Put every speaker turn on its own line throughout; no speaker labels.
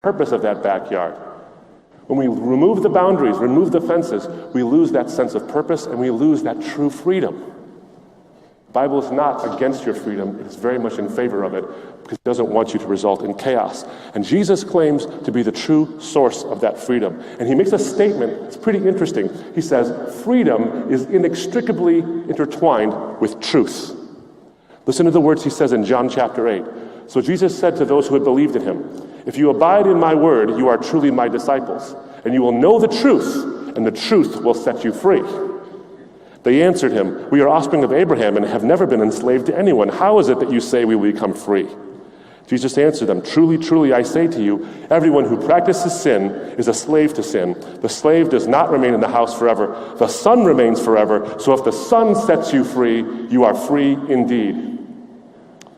purpose of that backyard. When we remove the boundaries, remove the fences, we lose that sense of purpose and we lose that true freedom. The Bible is not against your freedom. It is very much in favor of it because it doesn't want you to result in chaos. And Jesus claims to be the true source of that freedom. And he makes a statement, it's pretty interesting. He says, freedom is inextricably intertwined with truth. Listen to the words he says in John chapter 8. So Jesus said to those who had believed in him, if you abide in my word, you are truly my disciples, and you will know the truth, and the truth will set you free. They answered him, we are offspring of Abraham and have never been enslaved to anyone. How is it that you say we will become free? Jesus answered them, truly, truly, I say to you, everyone who practices sin is a slave to sin. The slave does not remain in the house forever. The Son remains forever. So if the Son sets you free, you are free indeed.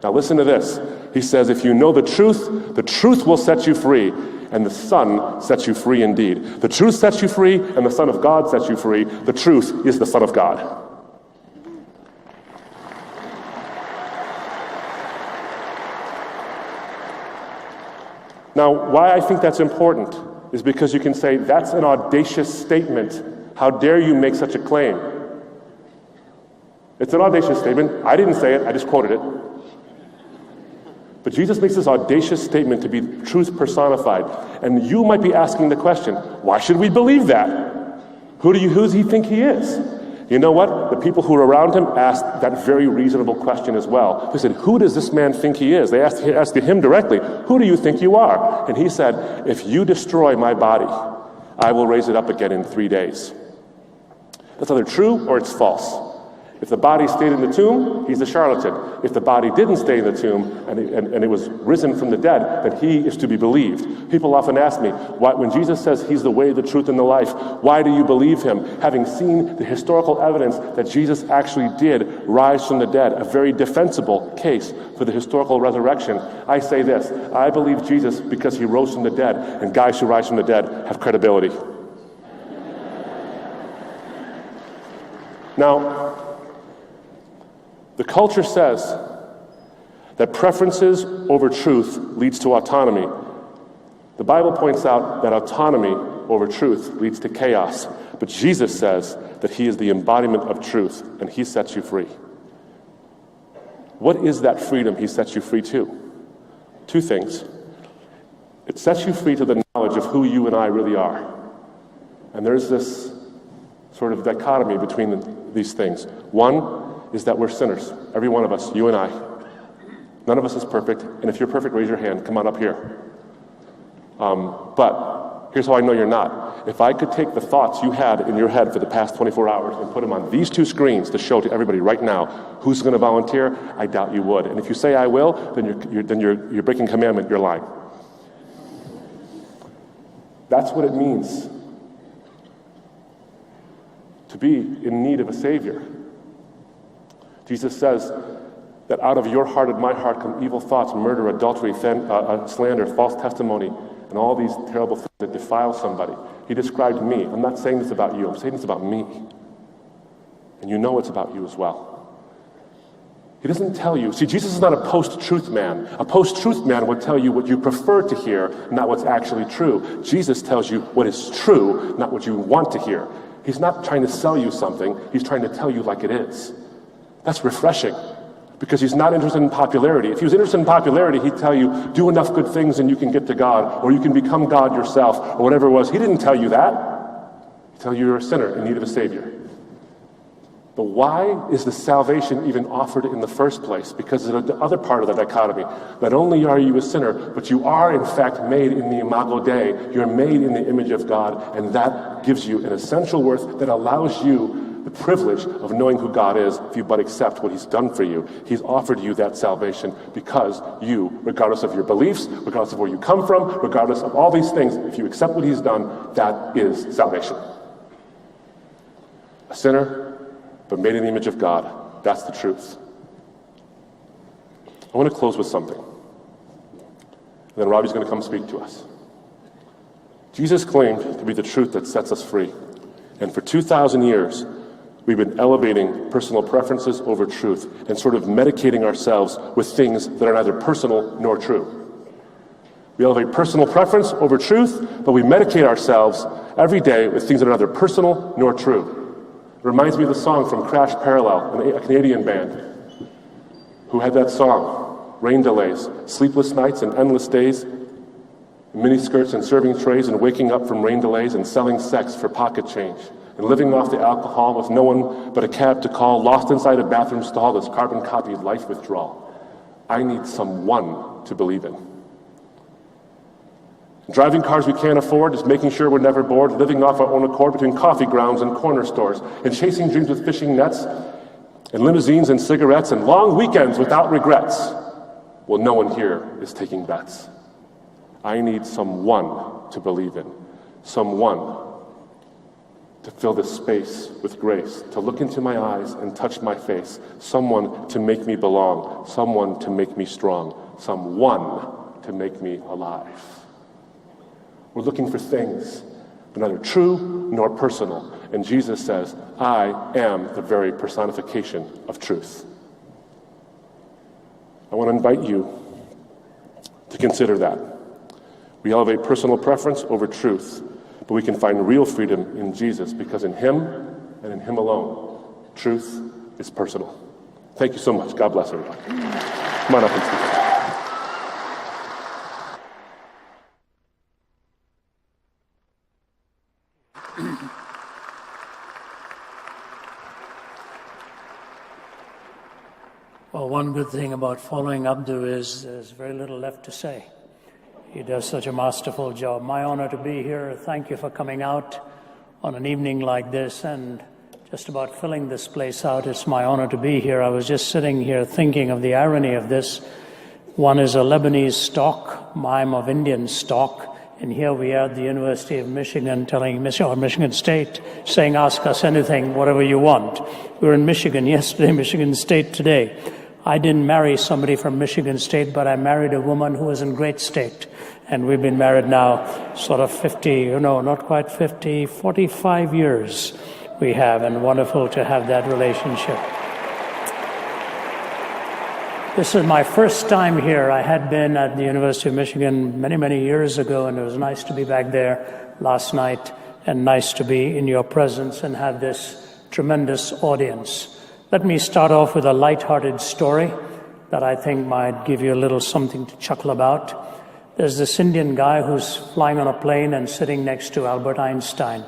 Now listen to this. He says, if you know the truth will set you free, and the Son sets you free indeed. The truth sets you free, and the Son of God sets you free. The truth is the Son of God. Now, why I think that's important is because you can say, that's an audacious statement. How dare you make such a claim? It's an audacious statement. I didn't say it, I just quoted it. But Jesus makes this audacious statement to be truth personified. And you might be asking the question, why should we believe that? Who does he think he is? You know what? The people who were around him asked that very reasonable question as well. They said, who does this man think he is? They asked him directly, who do you think you are? And he said, if you destroy my body, I will raise it up again in 3 days. That's either true or it's false. If the body stayed in the tomb, he's a charlatan. If the body didn't stay in the tomb and it was risen from the dead, then he is to be believed. People often ask me, when Jesus says he's the way, the truth, and the life, why do you believe him? Having seen the historical evidence that Jesus actually did rise from the dead, a very defensible case for the historical resurrection, I say this, I believe Jesus because he rose from the dead, and guys who rise from the dead have credibility. Now, the culture says that preferences over truth leads to autonomy. The Bible points out that autonomy over truth leads to chaos. But Jesus says that he is the embodiment of truth, and he sets you free. What is that freedom he sets you free to? Two things. It sets you free to the knowledge of who you and I really are. And there's this sort of dichotomy between these things. One is that we're sinners, every one of us, you and I. None of us is perfect, and if you're perfect, raise your hand, come on up here. But here's how I know you're not. If I could take the thoughts you had in your head for the past 24 hours and put them on these two screens to show to everybody right now who's going to volunteer, I doubt you would. And if you say I will, then you're breaking commandment, you're lying. That's what it means to be in need of a Savior. Jesus says that out of your heart and my heart come evil thoughts, murder, adultery, slander, false testimony, and all these terrible things that defile somebody. He described me. I'm not saying this about you. I'm saying this about me. And you know it's about you as well. He doesn't tell you. See, Jesus is not a post-truth man. A post-truth man would tell you what you prefer to hear, not what's actually true. Jesus tells you what is true, not what you want to hear. He's not trying to sell you something. He's trying to tell you like it is. That's refreshing, because he's not interested in popularity. If he was interested in popularity, he'd tell you, do enough good things and you can get to God, or you can become God yourself, or whatever it was. He didn't tell you that. He told you you're a sinner in need of a Savior. But why is the salvation even offered in the first place? Because of the other part of the dichotomy. Not only are you a sinner, but you are in fact made in the imago Dei. You're made in the image of God, and that gives you an essential worth that allows you the privilege of knowing who God is if you but accept what he's done for you. He's offered you that salvation because you, regardless of your beliefs, regardless of where you come from, regardless of all these things, if you accept what he's done, that is salvation. A sinner, but made in the image of God. That's the truth. I want to close with something. And then Ravi's going to come speak to us. Jesus claimed to be the truth that sets us free. And for 2,000 years, we've been elevating personal preferences over truth and sort of medicating ourselves with things that are neither personal nor true. We elevate personal preference over truth, but we medicate ourselves every day with things that are neither personal nor true. It reminds me of the song from Crash Parallel, a Canadian band, who had that song, Rain Delays, Sleepless Nights and Endless Days, miniskirts and serving trays and waking up from rain delays and selling sex for pocket change and living off the alcohol with no one but a cab to call, lost inside a bathroom stall that's carbon copied life withdrawal. I need someone to believe in. Driving cars we can't afford, just making sure we're never bored, living off our own accord between coffee grounds and corner stores, and chasing dreams with fishing nets, and limousines and cigarettes, and long weekends without regrets. Well, no one here is taking bets. I need someone to believe in, someone to fill this space with grace, to look into my eyes and touch my face, someone to make me belong, someone to make me strong, someone to make me alive. We're looking for things, but neither true nor personal. And Jesus says, I am the very personification of truth. I want to invite you to consider that. We elevate personal preference over truth, but we can find real freedom in Jesus because in Him and in Him alone, truth is personal. Thank you so much. God bless everybody. Come on up and speak.
Well, one good thing about following Abdu is there's very little left to say. He does such a masterful job. My honor to be here. Thank you for coming out on an evening like this and just about filling this place out. It's my honor to be here. I was just sitting here thinking of the irony of this. One is a Lebanese stock, I'm of Indian stock, and here we are at the University of Michigan or Michigan State saying, ask us anything, whatever you want. We were in Michigan yesterday, Michigan State today. I didn't marry somebody from Michigan State, but I married a woman who was in great state. And we've been married now sort of 45 years we have, and wonderful to have that relationship. This is my first time here. I had been at the University of Michigan many, many years ago, and it was nice to be back there last night, and nice to be in your presence and have this tremendous audience. Let me start off with a lighthearted story that I think might give you a little something to chuckle about. There's this Indian guy who's flying on a plane and sitting next to Albert Einstein.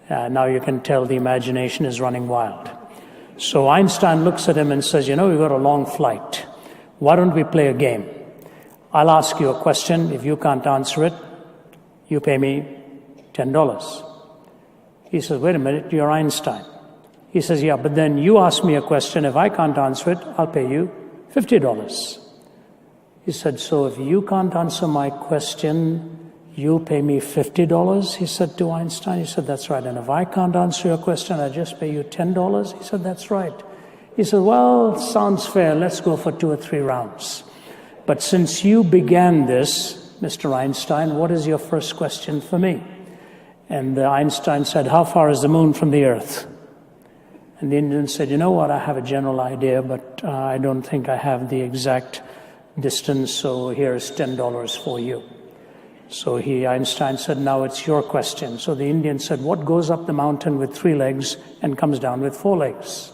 Now you can tell the imagination is running wild. So Einstein looks at him and says, we've got a long flight. Why don't we play a game? I'll ask you a question. If you can't answer it, you pay me $10. He says, wait a minute, you're Einstein. He says, yeah, but then you ask me a question. If I can't answer it, I'll pay you $50. He said, so if you can't answer my question, you pay me $50? He said to Einstein. He said, that's right. And if I can't answer your question, I just pay you $10? He said, that's right. He said, well, sounds fair. Let's go for 2 or 3 rounds. But since you began this, Mr. Einstein, what is your first question for me? And Einstein said, how far is the moon from the earth? And the Indian said, you know what, I have a general idea, but I don't think I have the exact distance, so here's $10 for you. So Einstein said, now it's your question. So the Indian said, what goes up the mountain with 3 legs and comes down with 4 legs?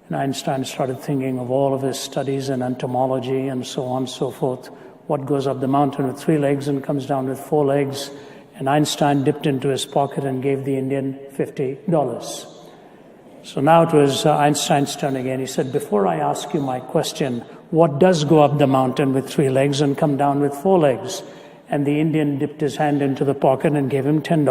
And Einstein started thinking of all of his studies in entomology and so on and so forth. What goes up the mountain with 3 legs and comes down with 4 legs? And Einstein dipped into his pocket and gave the Indian $50. So now it was Einstein's turn again. He said, before I ask you my question, what does go up the mountain with 3 legs and come down with 4 legs? And the Indian dipped his hand into the pocket and gave him $10.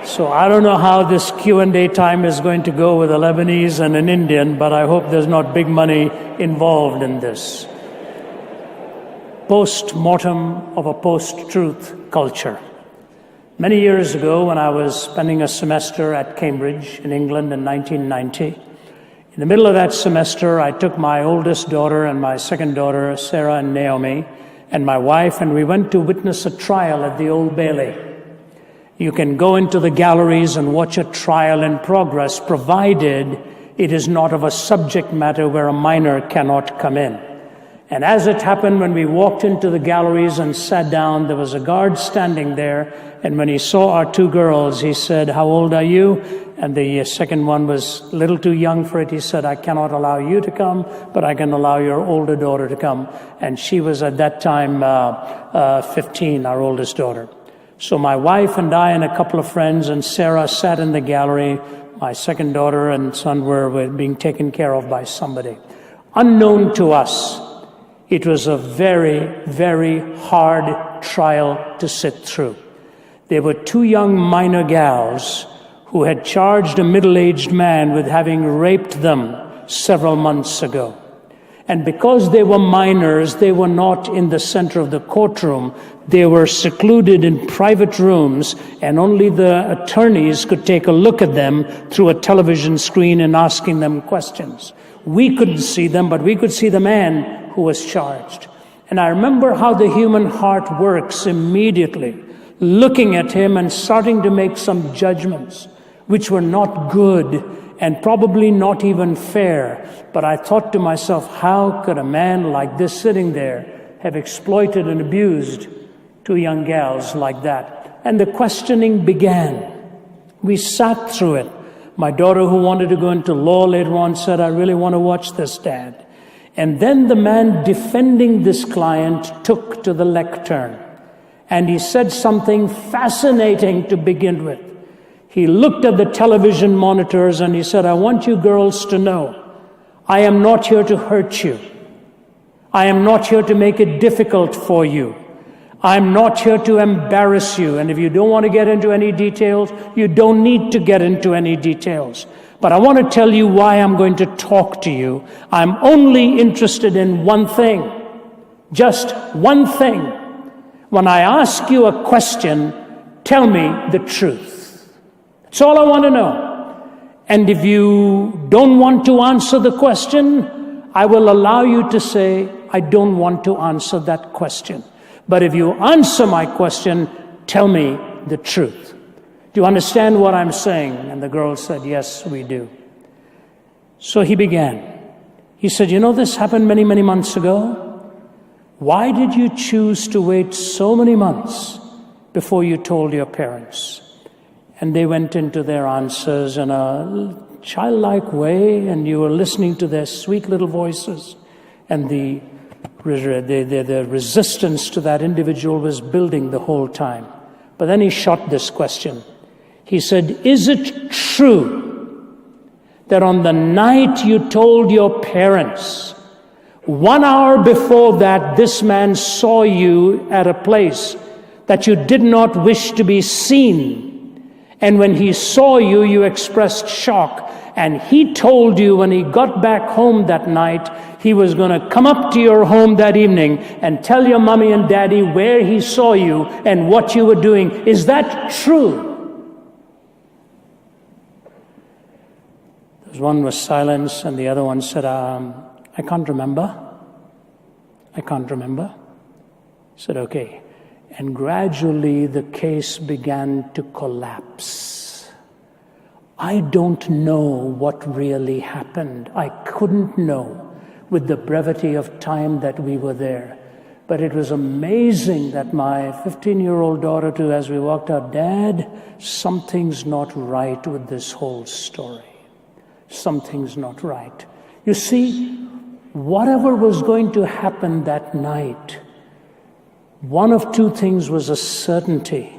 So I don't know how this Q&A time is going to go with a Lebanese and an Indian, but I hope there's not big money involved in this. Post-mortem of a post-truth culture. Many years ago, when I was spending a semester at Cambridge in England in 1990, in the middle of that semester, I took my oldest daughter and my second daughter, Sarah and Naomi, and my wife, and we went to witness a trial at the Old Bailey. You can go into the galleries and watch a trial in progress, provided It is not of a subject matter where a minor cannot come in. And as it happened, when we walked into the galleries and sat down, there was a guard standing there. And when he saw our two girls, he said, "How old are you?" And the second one was a little too young for it. He said, "I cannot allow you to come, but I can allow your older daughter to come." And she was at that time 15, our oldest daughter. So my wife and I and a couple of friends and Sarah sat in the gallery. My second daughter and son were being taken care of by somebody. Unknown to us, it was a very, very hard trial to sit through. There were two young minor gals who had charged a middle-aged man with having raped them several months ago. And because they were minors, they were not in the center of the courtroom. They were secluded in private rooms, and only the attorneys could take a look at them through a television screen and asking them questions. We couldn't see them, but we could see the man who was charged. And I remember how the human heart works immediately, looking at him and starting to make some judgments, which were not good and probably not even fair. But I thought to myself, how could a man like this sitting there have exploited and abused two young gals like that? And the questioning began. We sat through it. My daughter, who wanted to go into law later on, said, "I really want to watch this, Dad." And then the man defending this client took to the lectern. And he said something fascinating to begin with. He looked at the television monitors and he said, "I want you girls to know, I am not here to hurt you. I am not here to make it difficult for you. I'm not here to embarrass you. And if you don't want to get into any details, you don't need to get into any details. But I want to tell you why I'm going to talk to you. I'm only interested in one thing, just one thing. When I ask you a question, tell me the truth. That's all I want to know. And if you don't want to answer the question, I will allow you to say, I don't want to answer that question. But if you answer my question, tell me the truth. Do you understand what I'm saying?" And the girl said, "Yes, we do." So he began. He said, "You know, this happened many, many months ago. Why did you choose to wait so many months before you told your parents?" And they went into their answers in a childlike way, and you were listening to their sweet little voices. And the resistance to that individual was building the whole time. But then he shot this question. He said, "Is it true that on the night you told your parents, 1 hour before that, this man saw you at a place that you did not wish to be seen? And when he saw you, you expressed shock. And he told you when he got back home that night, he was going to come up to your home that evening and tell your mommy and daddy where he saw you and what you were doing. Is that true?" One was silence, and the other one said, I can't remember. I can't remember. I said, "Okay." And gradually the case began to collapse. I don't know what really happened. I couldn't know with the brevity of time that we were there. But it was amazing that my 15-year-old daughter, too, as we walked out, "Dad, something's not right with this whole story. Something's not right." You see, whatever was going to happen that night, one of two things was a certainty: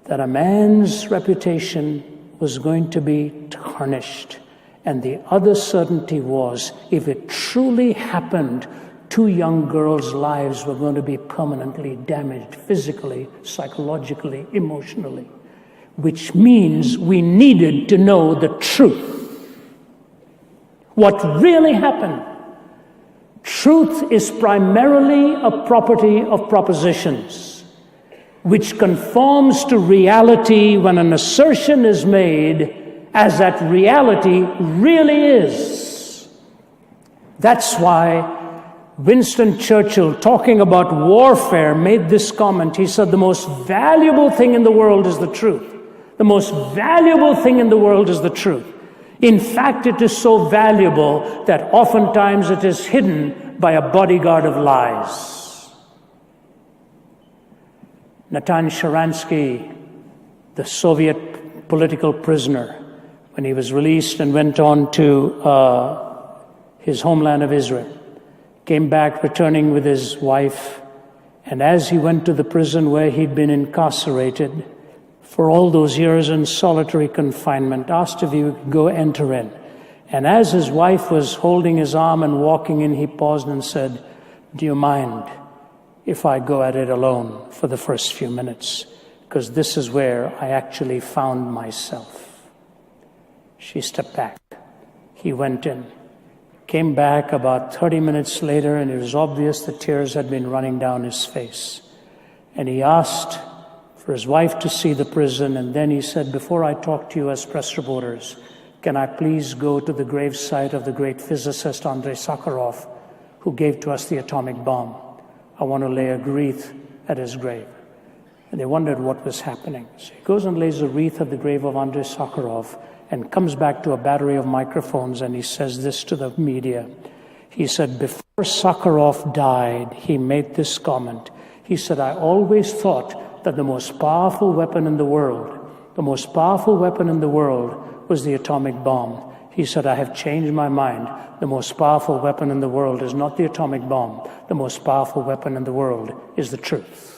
that a man's reputation was going to be tarnished. And the other certainty was, if it truly happened, two young girls' lives were going to be permanently damaged, physically, psychologically, emotionally. Which means we needed to know the truth. What really happened. Truth is primarily a property of propositions, which conforms to reality when an assertion is made as that reality really is. That's why Winston Churchill, talking about warfare, made this comment. He said, "The most valuable thing in the world is the truth. The most valuable thing in the world is the truth. In fact, it is so valuable that oftentimes it is hidden by a bodyguard of lies. Natan Sharansky, the Soviet political prisoner, when he was released and went on to his homeland of Israel, came back returning with his wife, and as he went to the prison where he'd been incarcerated for all those years in solitary confinement, asked if he would go enter in. And as his wife was holding his arm and walking in, he paused and said, "Do you mind if I go at it alone for the first few minutes? Because this is where I actually found myself." She stepped back. He went in, came back about 30 minutes later, and it was obvious the tears had been running down his face. And he asked for his wife to see the prison, and then he said, "Before I talk to you as press reporters, can I please go to the gravesite of the great physicist Andrei Sakharov, who gave to us the atomic bomb? I want to lay a wreath at his grave." And they wondered what was happening. So he goes and lays a wreath at the grave of Andrei Sakharov and comes back to a battery of microphones, and he says this to the media. He said, "Before Sakharov died, he made this comment. He said, I always thought that the most powerful weapon in the world was the atomic bomb. He said, I have changed my mind. The most powerful weapon in the world is not the atomic bomb. The most powerful weapon in the world is the truth."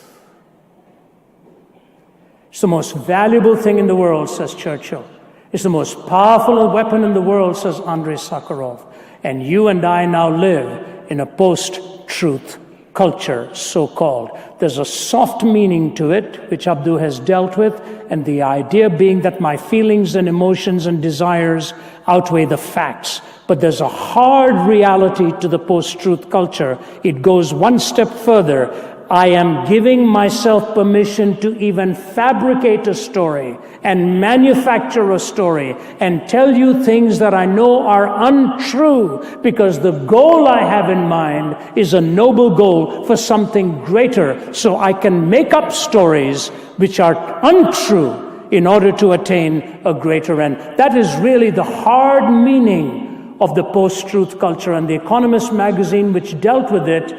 It's the most valuable thing in the world, says Churchill. It's the most powerful weapon in the world, says Andrei Sakharov. And you and I now live in a post-truth culture, so-called. There's a soft meaning to it, which Abdu has dealt with, and the idea being that my feelings and emotions and desires outweigh the facts. But there's a hard reality to the post-truth culture. It goes one step further. I am giving myself permission to even fabricate a story and manufacture a story and tell you things that I know are untrue, because the goal I have in mind is a noble goal for something greater. So I can make up stories which are untrue in order to attain a greater end. That is really the hard meaning of the post-truth culture. And The Economist magazine, which dealt with it,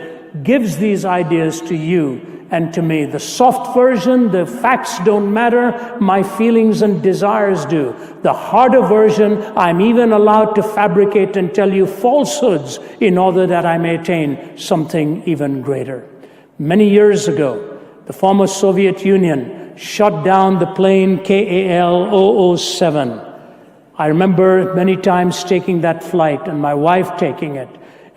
gives these ideas to you and to me. The soft version, the facts don't matter, my feelings and desires do. The harder version, I'm even allowed to fabricate and tell you falsehoods in order that I may attain something even greater. Many years ago, the former Soviet Union shot down the plane KAL-007. I remember many times taking that flight and my wife taking it.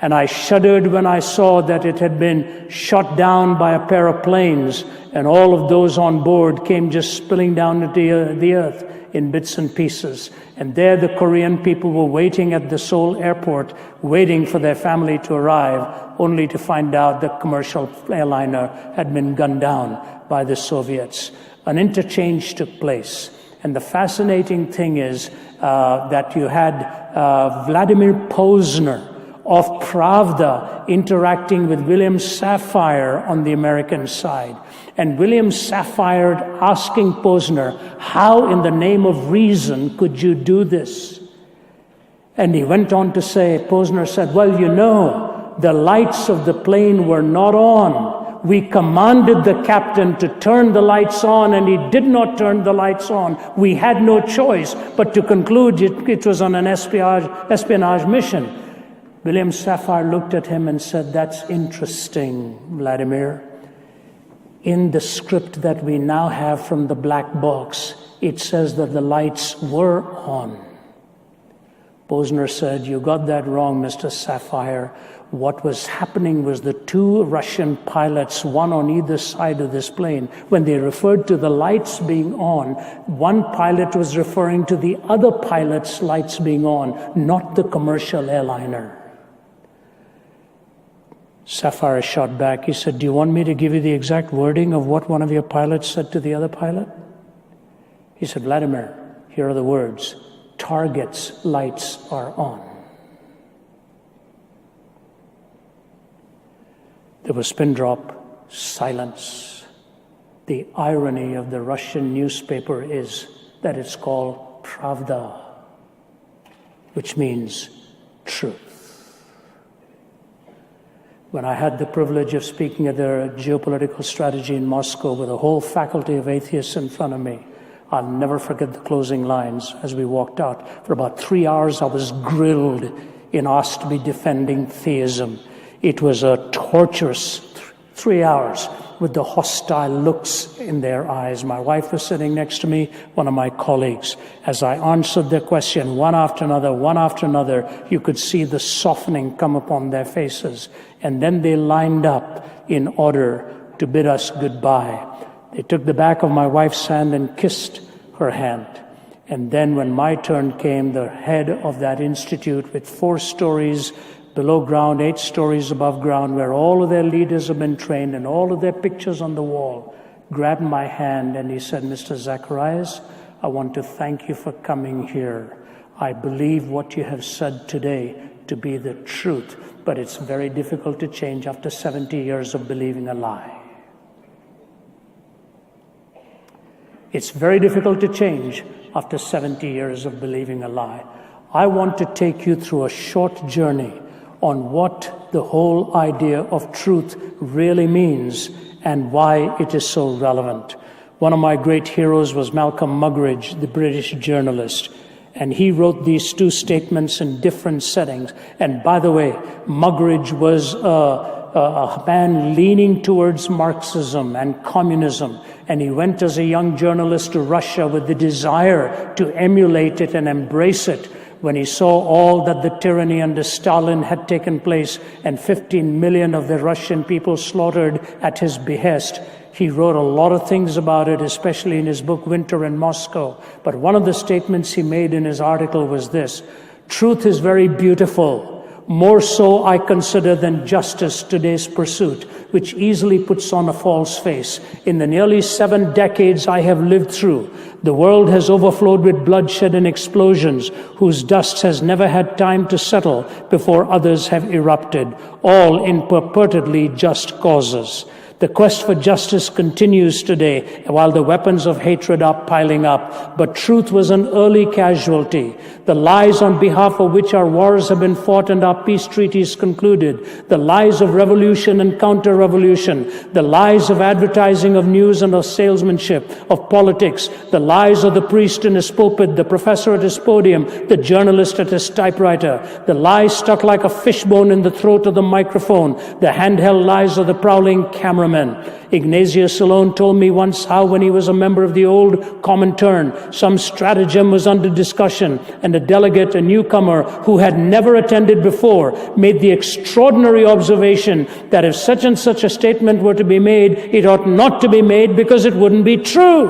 And I shuddered when I saw that it had been shot down by a pair of planes, and all of those on board came just spilling down to the earth in bits and pieces. And there the Korean people were waiting at the Seoul airport, waiting for their family to arrive, only to find out the commercial airliner had been gunned down by the Soviets. An interchange took place. And the fascinating thing is that you had Vladimir Posner of Pravda interacting with William Safire on the American side. And William Safire asking Posner, how in the name of reason could you do this? And he went on to say, Posner said, well, you know, the lights of the plane were not on. We commanded the captain to turn the lights on, and he did not turn the lights on. We had no choice but to conclude it was on an espionage mission. William Safire looked at him and said, that's interesting, Vladimir. In the script that we now have from the black box, it says that the lights were on. Posner said, you got that wrong, Mr. Safire. What was happening was the two Russian pilots, one on either side of this plane, when they referred to the lights being on, one pilot was referring to the other pilot's lights being on, not the commercial airliner. Safire shot back. He said, do you want me to give you the exact wording of what one of your pilots said to the other pilot? He said, Vladimir, here are the words. Target's lights are on. There was pin drop, silence. The irony of the Russian newspaper is that it's called Pravda. which means truth. When I had the privilege of speaking at the geopolitical strategy in Moscow with a whole faculty of atheists in front of me, I'll never forget the closing lines as we walked out. For about 3 hours, I was grilled and asked to be defending theism. It was a torturous 3 hours with the hostile looks in their eyes. My wife was sitting next to me, one of my colleagues. As I answered their question one after another, you could see the softening come upon their faces. And then they lined up in order to bid us goodbye. They took the back of my wife's hand and kissed her hand. And then when my turn came, the head of that institute with 4 stories below ground, 8 stories above ground, where all of their leaders have been trained and all of their pictures on the wall, grabbed my hand and he said, "Mr. Zacharias, I want to thank you for coming here. I believe what you have said today to be the truth, but it's very difficult to change after 70 years of believing a lie. It's very difficult to change after 70 years of believing a lie. I want to take you through a short journey on what the whole idea of truth really means and why it is so relevant." One of my great heroes was Malcolm Muggeridge, the British journalist. And he wrote these 2 statements in different settings. And by the way, Muggeridge was a man leaning towards Marxism and communism. And he went as a young journalist to Russia with the desire to emulate it and embrace it. When he saw all that the tyranny under Stalin had taken place and 15 million of the Russian people slaughtered at his behest, he wrote a lot of things about it, especially in his book, Winter in Moscow. But one of the statements he made in his article was this: "Truth is very beautiful, more so I consider than justice, today's pursuit, which easily puts on a false face. In the nearly 7 decades I have lived through, the world has overflowed with bloodshed and explosions, whose dust has never had time to settle before others have erupted, all in purportedly just causes. The quest for justice continues today, while the weapons of hatred are piling up. But truth was an early casualty. The lies on behalf of which our wars have been fought and our peace treaties concluded, the lies of revolution and counter-revolution, the lies of advertising, of news and of salesmanship, of politics, the lies of the priest in his pulpit, the professor at his podium, the journalist at his typewriter, the lies stuck like a fishbone in the throat of the microphone, the handheld lies of the prowling cameraman. Ignatius alone told me once how, when he was a member of the old Comintern, some stratagem was under discussion, and a delegate, a newcomer who had never attended before, made the extraordinary observation that if such and such a statement were to be made, it ought not to be made because it wouldn't be true.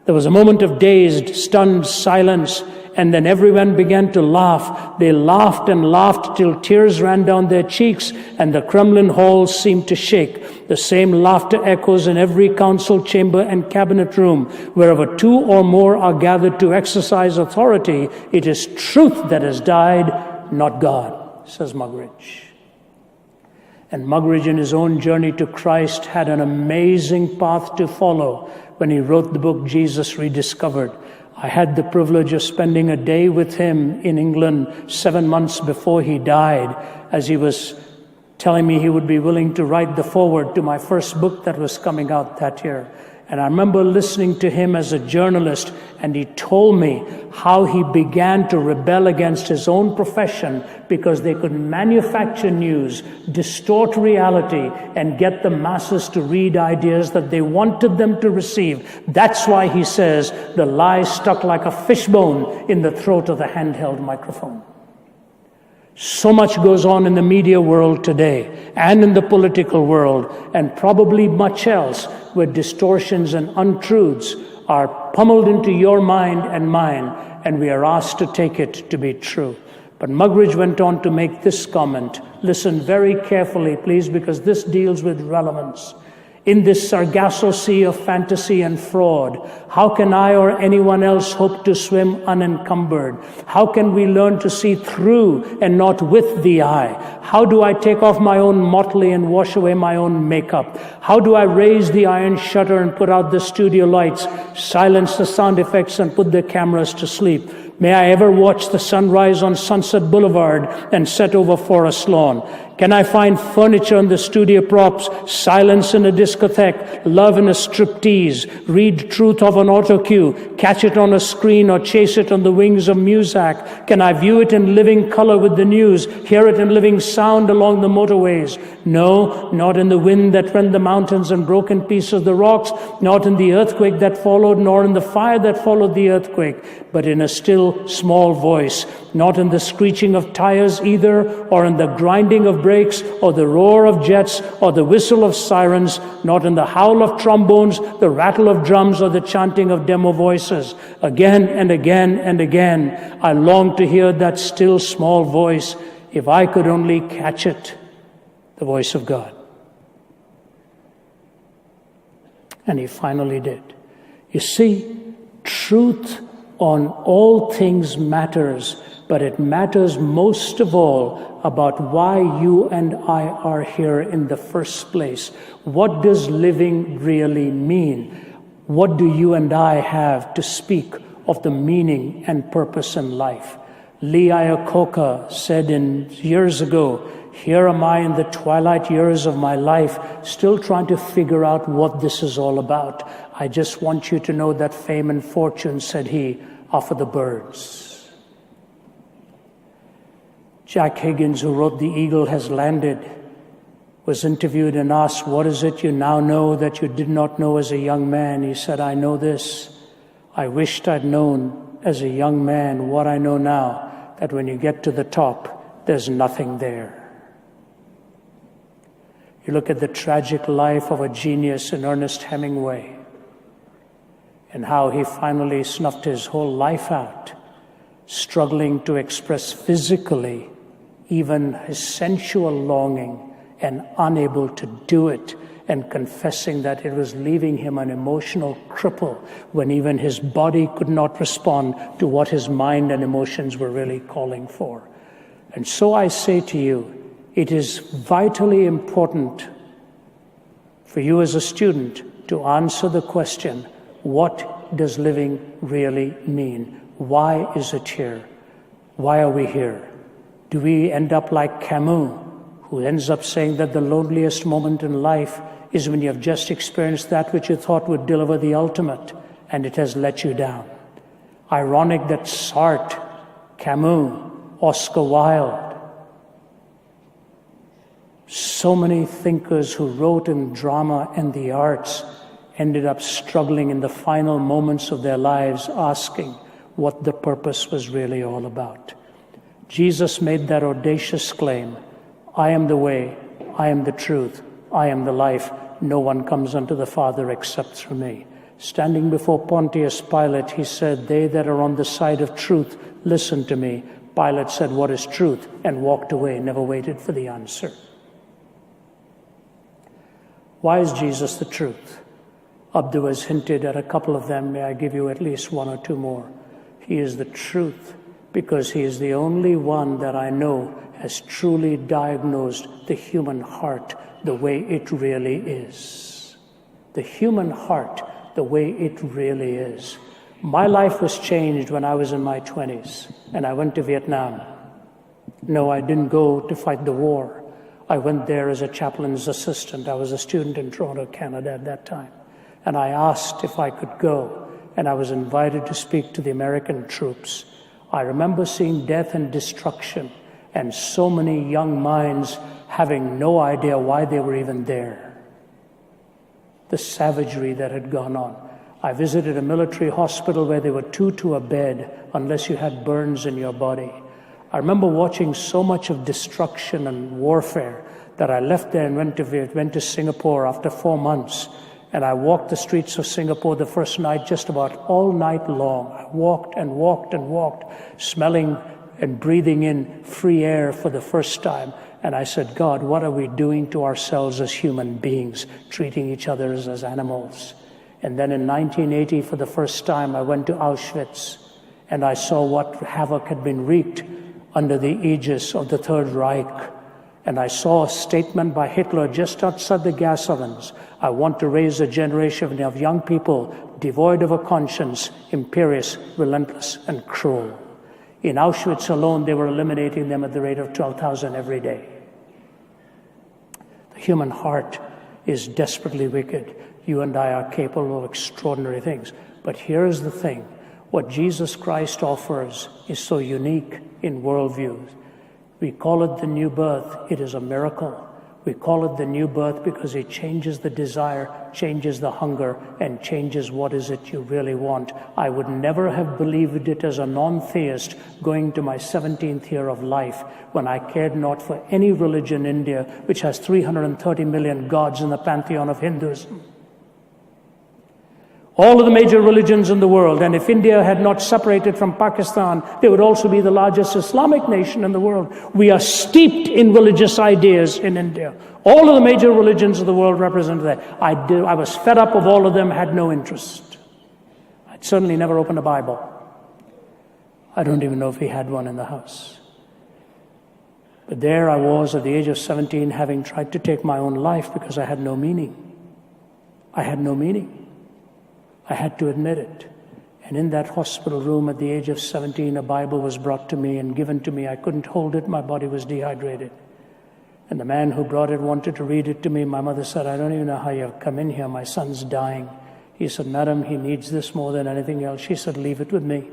There was a moment of dazed, stunned silence, and then everyone began to laugh. They laughed and laughed till tears ran down their cheeks, and the Kremlin halls seemed to shake. The same laughter echoes in every council chamber and cabinet room. Wherever 2 or more are gathered to exercise authority, it is truth that has died, not God, says Muggeridge. And Muggeridge, in his own journey to Christ, had an amazing path to follow when he wrote the book Jesus Rediscovered. I had the privilege of spending a day with him in England 7 months before he died, as he was telling me he would be willing to write the foreword to my first book that was coming out that year. And I remember listening to him as a journalist, and he told me how he began to rebel against his own profession because they could manufacture news, distort reality, and get the masses to read ideas that they wanted them to receive. That's why, he says, the lie stuck like a fishbone in the throat of the handheld microphone. So much goes on in the media world today and in the political world, and probably much else, where distortions and untruths are pummeled into your mind and mine, and we are asked to take it to be true. But Muggeridge went on to make this comment. Listen very carefully, please, because this deals with relevance. In this Sargasso Sea of fantasy and fraud, how can I or anyone else hope to swim unencumbered? How can we learn to see through and not with the eye? How do I take off my own motley and wash away my own makeup? How do I raise the iron shutter and put out the studio lights, silence the sound effects and put the cameras to sleep? May I ever watch the sunrise on Sunset Boulevard and set over Forest Lawn. Can I find furniture in the studio props, silence in a discotheque, love in a striptease, read truth of an auto cue, catch it on a screen or chase it on the wings of Muzak? Can I view it in living color with the news, hear it in living sound along the motorways? No, not in the wind that rent the mountains and broke in pieces the rocks, not in the earthquake that followed, nor in the fire that followed the earthquake, but in a still small voice, not in the screeching of tires either, or in the grinding of brakes, or the roar of jets, or the whistle of sirens, not in the howl of trombones, the rattle of drums, or the chanting of demo voices. Again and again and again, I long to hear that still small voice, if I could only catch it, the voice of God. And he finally did. You see, truth on all things matters, but it matters most of all about why you and I are here in the first place. What does living really mean? What do you and I have to speak of the meaning and purpose in life? Lee Iacocca said years ago, "Here am I in the twilight years of my life, still trying to figure out what this is all about. I just want you to know that fame and fortune," said he, "are for the birds." Jack Higgins, who wrote The Eagle Has Landed, was interviewed and asked, "What is it you now know that you did not know as a young man?" He said, "I know this. I wished I'd known as a young man what I know now, that when you get to the top, there's nothing there." You look at the tragic life of a genius in Ernest Hemingway and how he finally snuffed his whole life out, struggling to express physically even his sensual longing and unable to do it, and confessing that it was leaving him an emotional cripple when even his body could not respond to what his mind and emotions were really calling for. And so I say to you, it is vitally important for you as a student to answer the question, what does living really mean? Why is it here? Why are we here? Do we end up like Camus, who ends up saying that the loneliest moment in life is when you have just experienced that which you thought would deliver the ultimate, and it has let you down? Ironic that Sartre, Camus, Oscar Wilde, so many thinkers who wrote in drama and the arts ended up struggling in the final moments of their lives, asking what the purpose was really all about. Jesus made that audacious claim, "I am the way, I am the truth, I am the life. No one comes unto the Father except through me." Standing before Pontius Pilate, he said, "They that are on the side of truth, listen to me." Pilate said, "What is truth?" and walked away, never waited for the answer. Why is Jesus the truth? Abdu has hinted at a couple of them. May I give you at least one or two more? He is the truth because he is the only one that I know has truly diagnosed the human heart the way it really is. The human heart the way it really is. My life was changed when I was in my 20s and I went to Vietnam. No, I didn't go to fight the war. I went there as a chaplain's assistant. I was a student in Toronto, Canada at that time. And I asked if I could go, and I was invited to speak to the American troops. I remember seeing death and destruction, and so many young minds having no idea why they were even there. The savagery that had gone on. I visited a military hospital where there were 2 to a bed unless you had burns in your body. I remember watching so much of destruction and warfare that I left there and went to Singapore after 4 months. And I walked the streets of Singapore the first night, just about all night long. I walked and walked and walked, smelling and breathing in free air for the first time. And I said, God, what are we doing to ourselves as human beings, treating each other as animals? And then in 1980, for the first time, I went to Auschwitz, and I saw what havoc had been wreaked under the aegis of the Third Reich. And I saw a statement by Hitler just outside the gas ovens. I want to raise a generation of young people devoid of a conscience, imperious, relentless, and cruel. In Auschwitz alone, they were eliminating them at the rate of 12,000 every day. The human heart is desperately wicked. You and I are capable of extraordinary things. But here's the thing. What Jesus Christ offers is so unique in worldviews. We call it the new birth. It is a miracle. We call it the new birth because it changes the desire, changes the hunger, and changes what is it you really want. I would never have believed it as a non-theist going to my 17th year of life when I cared not for any religion in India, which has 330 million gods in the pantheon of Hinduism. All of the major religions in the world, and if India had not separated from Pakistan, they would also be the largest Islamic nation in the world. We are steeped in religious ideas in India. All of the major religions of the world represent that. I was fed up of all of them, had no interest. I'd certainly never opened a Bible. I don't even know if we had one in the house. But there I was at the age of 17, having tried to take my own life because I had no meaning. I had no meaning. I had to admit it. And in that hospital room at the age of 17, a Bible was brought to me and given to me. I couldn't hold it. My body was dehydrated. And the man who brought it wanted to read it to me. My mother said, I don't even know how you've come in here. My son's dying. He said, Madam, he needs this more than anything else. She said, leave it with me.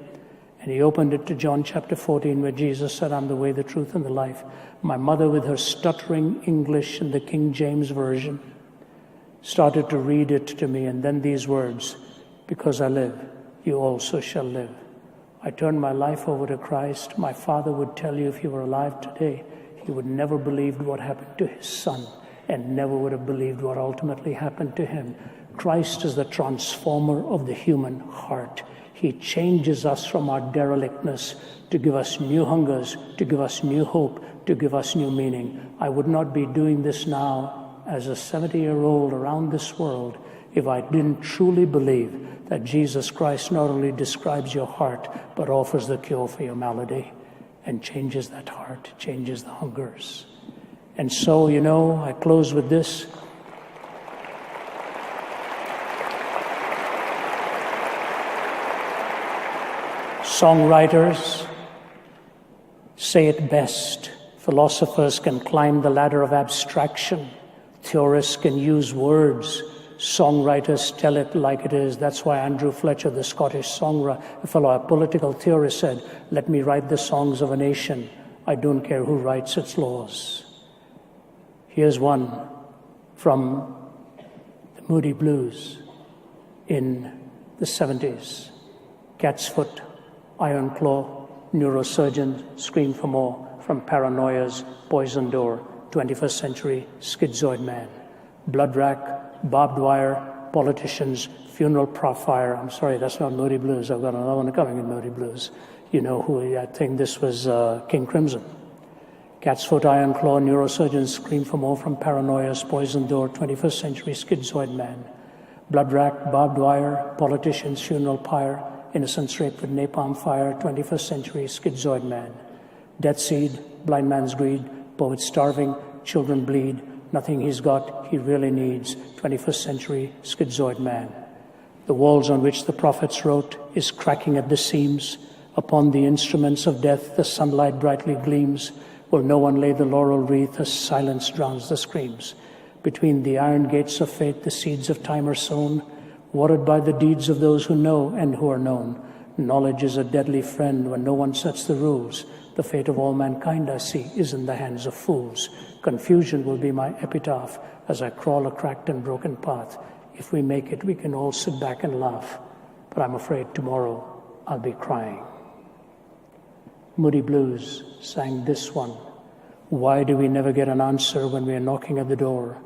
And he opened it to John chapter 14, where Jesus said, I'm the way, the truth, and the life. My mother, with her stuttering English in the King James Version, started to read it to me. And then these words, because I live, you also shall live. I turned my life over to Christ. My father would tell you if he were alive today, he would never believed what happened to his son and never would have believed what ultimately happened to him. Christ is the transformer of the human heart. He changes us from our derelictness to give us new hungers, to give us new hope, to give us new meaning. I would not be doing this now as a 70-year-old around this world if I didn't truly believe that Jesus Christ not only describes your heart, but offers the cure for your malady and changes that heart, changes the hungers. And so, I close with this. Songwriters say it best. Philosophers can climb the ladder of abstraction. Theorists can use words. Songwriters tell it like it is. That's why Andrew Fletcher, the Scottish songwriter, a political theorist, said, let me write the songs of a nation. I don't care who writes its laws. Here's one from the Moody Blues in the 70s. Cat's foot, iron claw, neurosurgeon, scream for more, from paranoia's poison door, 21st century schizoid man. Blood rack, barbed wire, politicians, funeral fire. I'm sorry, that's not Moody Blues. I've got another one coming in Moody Blues. You know who, I think this was King Crimson. Cat's foot, iron claw, neurosurgeons scream for more, from paranoia's poison door, 21st century schizoid man. Blood rack, barbed wire, politicians, funeral pyre, innocents raped with napalm fire, 21st century schizoid man. Death seed, blind man's greed, poet starving, children bleed, nothing he's got, he really needs, 21st century schizoid man. The walls on which the prophets wrote is cracking at the seams. Upon the instruments of death the sunlight brightly gleams. Will no one lay the laurel wreath as silence drowns the screams? Between the iron gates of fate the seeds of time are sown, watered by the deeds of those who know and who are known. Knowledge is a deadly friend when no one sets the rules. The fate of all mankind, I see, is in the hands of fools. Confusion will be my epitaph as I crawl a cracked and broken path. If we make it, we can all sit back and laugh. But I'm afraid tomorrow I'll be crying. Moody Blues sang this one. Why do we never get an answer when we are knocking at the door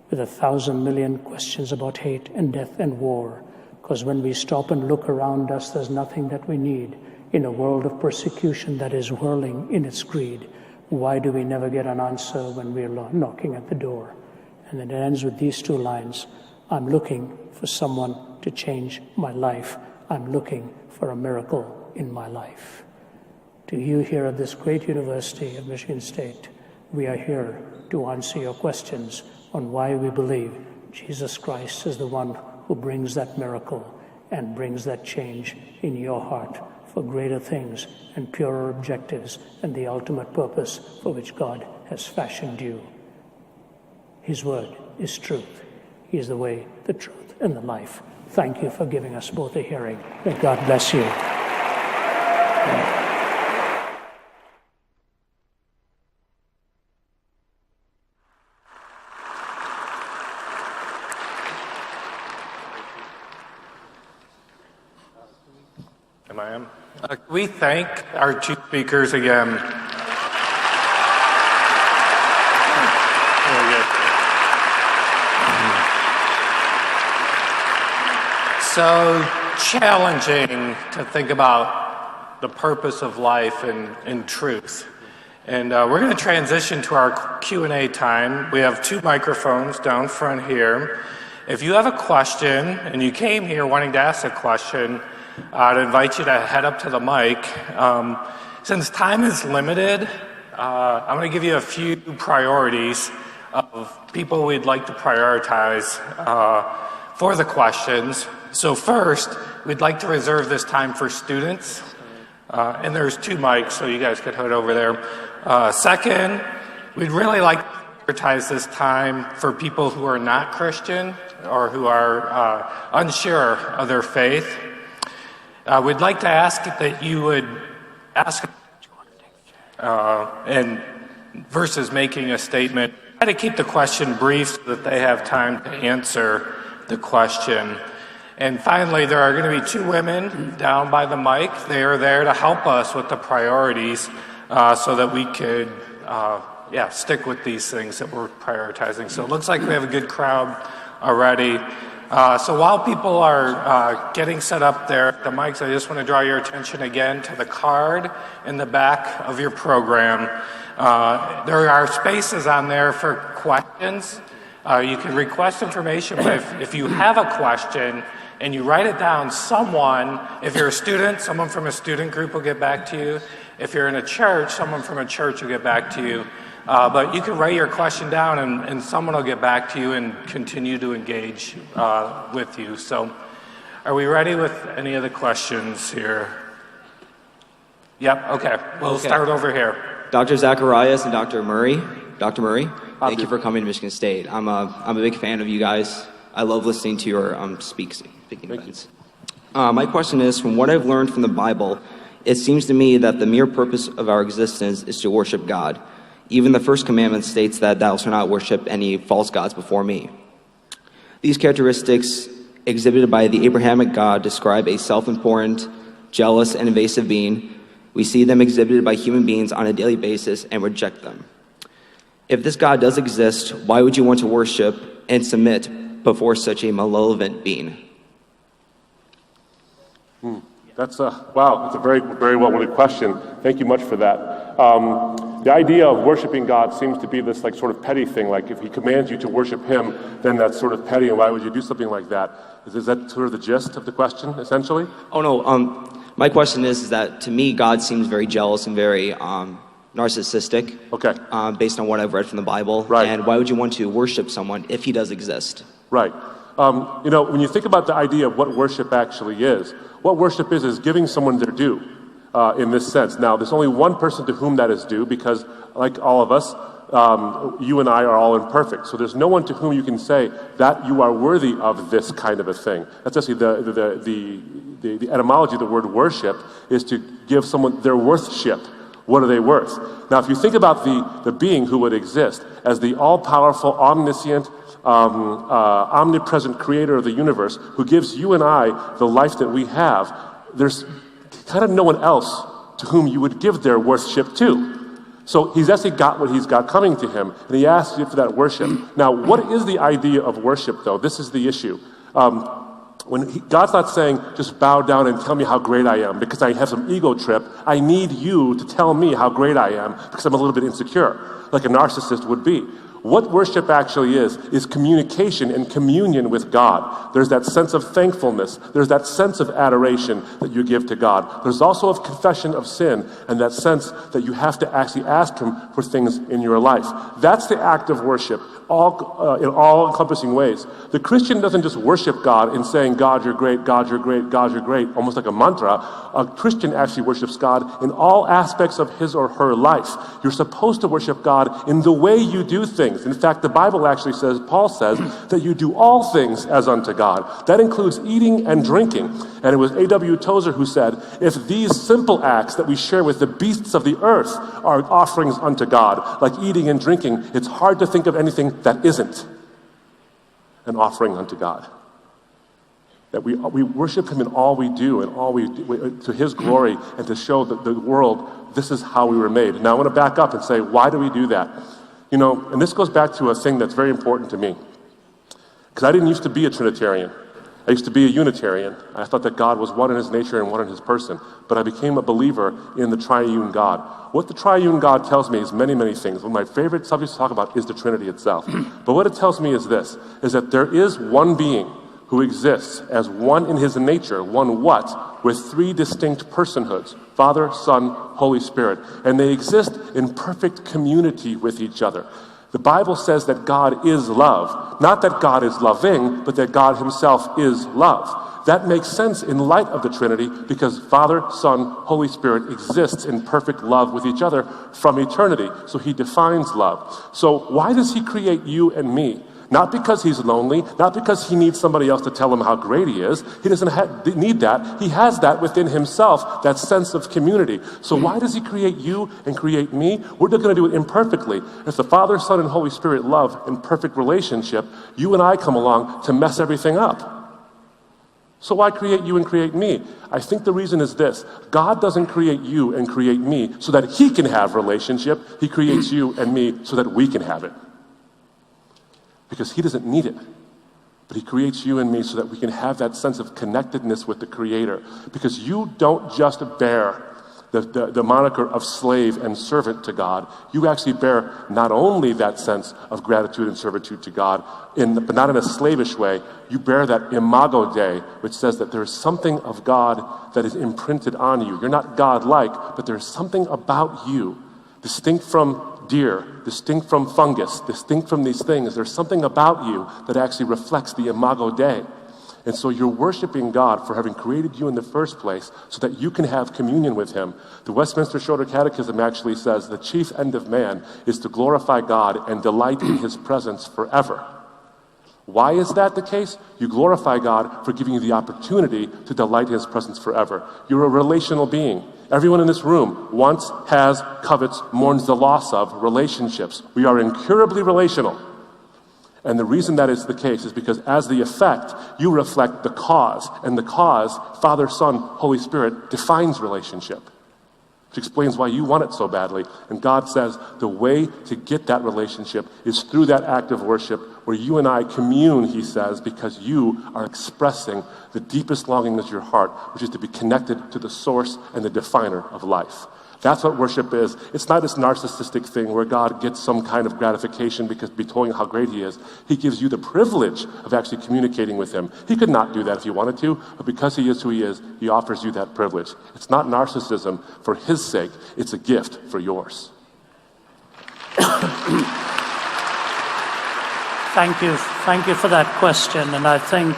with 1,000 million questions about hate and death and war? Because when we stop and look around us, there's nothing that we need in a world of persecution that is whirling in its greed. Why do we never get an answer when we are knocking at the door? And then it ends with these two lines. I'm looking for someone to change my life. I'm looking for a miracle in my life. To you here at this great university of Michigan State, we are here to answer your questions on why we believe Jesus Christ is the one who brings that miracle and brings that change in your heart for greater things and purer objectives and the ultimate purpose for which God has fashioned you. His word is truth. He is the way, the truth, and the life. Thank you for giving us both a hearing. May God bless you.
Am I on? We thank our two speakers again. Very good. So challenging to think about the purpose of life in truth. And we're going to transition to our Q&A time. We have two microphones down front here. If you have a question and you came here wanting to ask a question, I'd invite you to head up to the mic. Since time is limited, I'm going to give you a few priorities of people we'd like to prioritize for the questions. So first, we'd like to reserve this time for students. And there's two mics, so you guys could head over there. Second, we'd really like to prioritize this time for people who are not Christian or who are unsure of their faith. We'd like to ask that you would ask, and versus making a statement, try to keep the question brief so that they have time to answer the question. And finally, there are going to be two women down by the mic. They are there to help us with the priorities so that we could, stick with these things that we're prioritizing. So it looks like we have a good crowd already. So while people are getting set up there at the mics, I just want to draw your attention again to the card in the back of your program. There are spaces on there for questions. You can request information, but if you have a question and you write it down, if you're a student, someone from a student group will get back to you. If you're in a church, someone from a church will get back to you. But you can write your question down and someone will get back to you and continue to engage with you. So are we ready with any of the questions here? Yep, okay. We'll start over here.
Dr. Zacharias and Dr. Murray. Dr. Murray, thank you for coming to Michigan State. I'm a big fan of you guys. I love listening to your speaking events. My question is, from what I've learned from the Bible, it seems to me that the mere purpose of our existence is to worship God. Even the first commandment states that thou shalt not worship any false gods before me. These characteristics exhibited by the Abrahamic God describe a self-important, jealous, and invasive being. We see them exhibited by human beings on a daily basis and reject them. If this God does exist, why would you want to worship and submit before such a malevolent being?
That's a very, very well-worded question. Thank you much for that. The idea of worshiping God seems to be this sort of petty thing. Like if he commands you to worship him, then that's sort of petty, and why would you do something like that? Is that sort of the gist of the question, essentially?
Oh, no. My question is that to me, God seems very jealous and very narcissistic.
Okay.
Based on what I've read from the Bible.
Right.
And why would you want to worship someone if he does exist?
Right. When you think about the idea of what worship actually is, what worship is giving someone their due in this sense. Now, there's only one person to whom that is due because, like all of us, you and I are all imperfect. So there's no one to whom you can say that you are worthy of this kind of a thing. That's actually the etymology of the word worship is to give someone their worthship. What are they worth? Now, if you think about the being who would exist as the all-powerful, omniscient, omnipresent creator of the universe who gives you and I the life that we have, there's kind of no one else to whom you would give their worship to. So he's actually got what he's got coming to him, and he asks you for that worship. Now, what is the idea of worship, though? This is the issue. God's not saying, just bow down and tell me how great I am because I have some ego trip. I need you to tell me how great I am because I'm a little bit insecure, like a narcissist would be. What worship actually is communication and communion with God. There's that sense of thankfulness. There's that sense of adoration that you give to God. There's also a confession of sin and that sense that you have to actually ask Him for things in your life. That's the act of worship, in all encompassing ways. The Christian doesn't just worship God in saying, God, you're great, God, you're great, God, you're great, almost like a mantra. A Christian actually worships God in all aspects of his or her life. You're supposed to worship God in the way you do things. In fact, the Bible actually says, Paul says, that you do all things as unto God. That includes eating and drinking. And it was A.W. Tozer who said, if these simple acts that we share with the beasts of the earth are offerings unto God, like eating and drinking, it's hard to think of anything that isn't an offering unto God. That we worship Him in all we do and all we do to His glory and to show the world this is how we were made. Now I want to back up and say, why do we do that? You know, and this goes back to a thing that's very important to me. Because I didn't used to be a Trinitarian. I used to be a Unitarian. I thought that God was one in His nature and one in His person. But I became a believer in the triune God. What the triune God tells me is many, many things. One of my favorite subjects to talk about is the Trinity itself. But what it tells me is this, is that there is one being who exists as one in His nature, one what, with three distinct personhoods, Father, Son, Holy Spirit. And they exist in perfect community with each other. The Bible says that God is love. Not that God is loving, but that God Himself is love. That makes sense in light of the Trinity because Father, Son, Holy Spirit exists in perfect love with each other from eternity. So He defines love. So why does He create you and me? Not because He's lonely, not because He needs somebody else to tell Him how great He is. He doesn't need that. He has that within Himself, that sense of community. So why does He create you and create me? We're not going to do it imperfectly. If the Father, Son, and Holy Spirit love in perfect relationship, you and I come along to mess everything up. So why create you and create me? I think the reason is this. God doesn't create you and create me so that He can have relationship. He creates you and me so that we can have it. Because He doesn't need it. But He creates you and me so that we can have that sense of connectedness with the Creator. Because you don't just bear the moniker of slave and servant to God. You actually bear not only that sense of gratitude and servitude to God, but not in a slavish way. You bear that imago Dei, which says that there is something of God that is imprinted on you. You're not God-like, but there's something about you, distinct from deer, distinct from fungus, distinct from these things. There's something about you that actually reflects the imago Dei. And so you're worshiping God for having created you in the first place so that you can have communion with Him. The Westminster Shorter Catechism actually says the chief end of man is to glorify God and delight in His presence forever. Why is that the case? You glorify God for giving you the opportunity to delight in His presence forever. You're a relational being. Everyone in this room wants, has, covets, mourns the loss of relationships. We are incurably relational. And the reason that is the case is because as the effect, you reflect the cause. And the cause, Father, Son, Holy Spirit, defines relationship. Which explains why you want it so badly. And God says the way to get that relationship is through that act of worship where you and I commune, He says, because you are expressing the deepest longing of your heart, which is to be connected to the source and the definer of life. That's what worship is. It's not this narcissistic thing where God gets some kind of gratification because be told how great He is. He gives you the privilege of actually communicating with Him. He could not do that if He wanted to, but because He is who He is, He offers you that privilege. It's not narcissism for His sake. It's a gift for yours.
Thank you for that question. And I think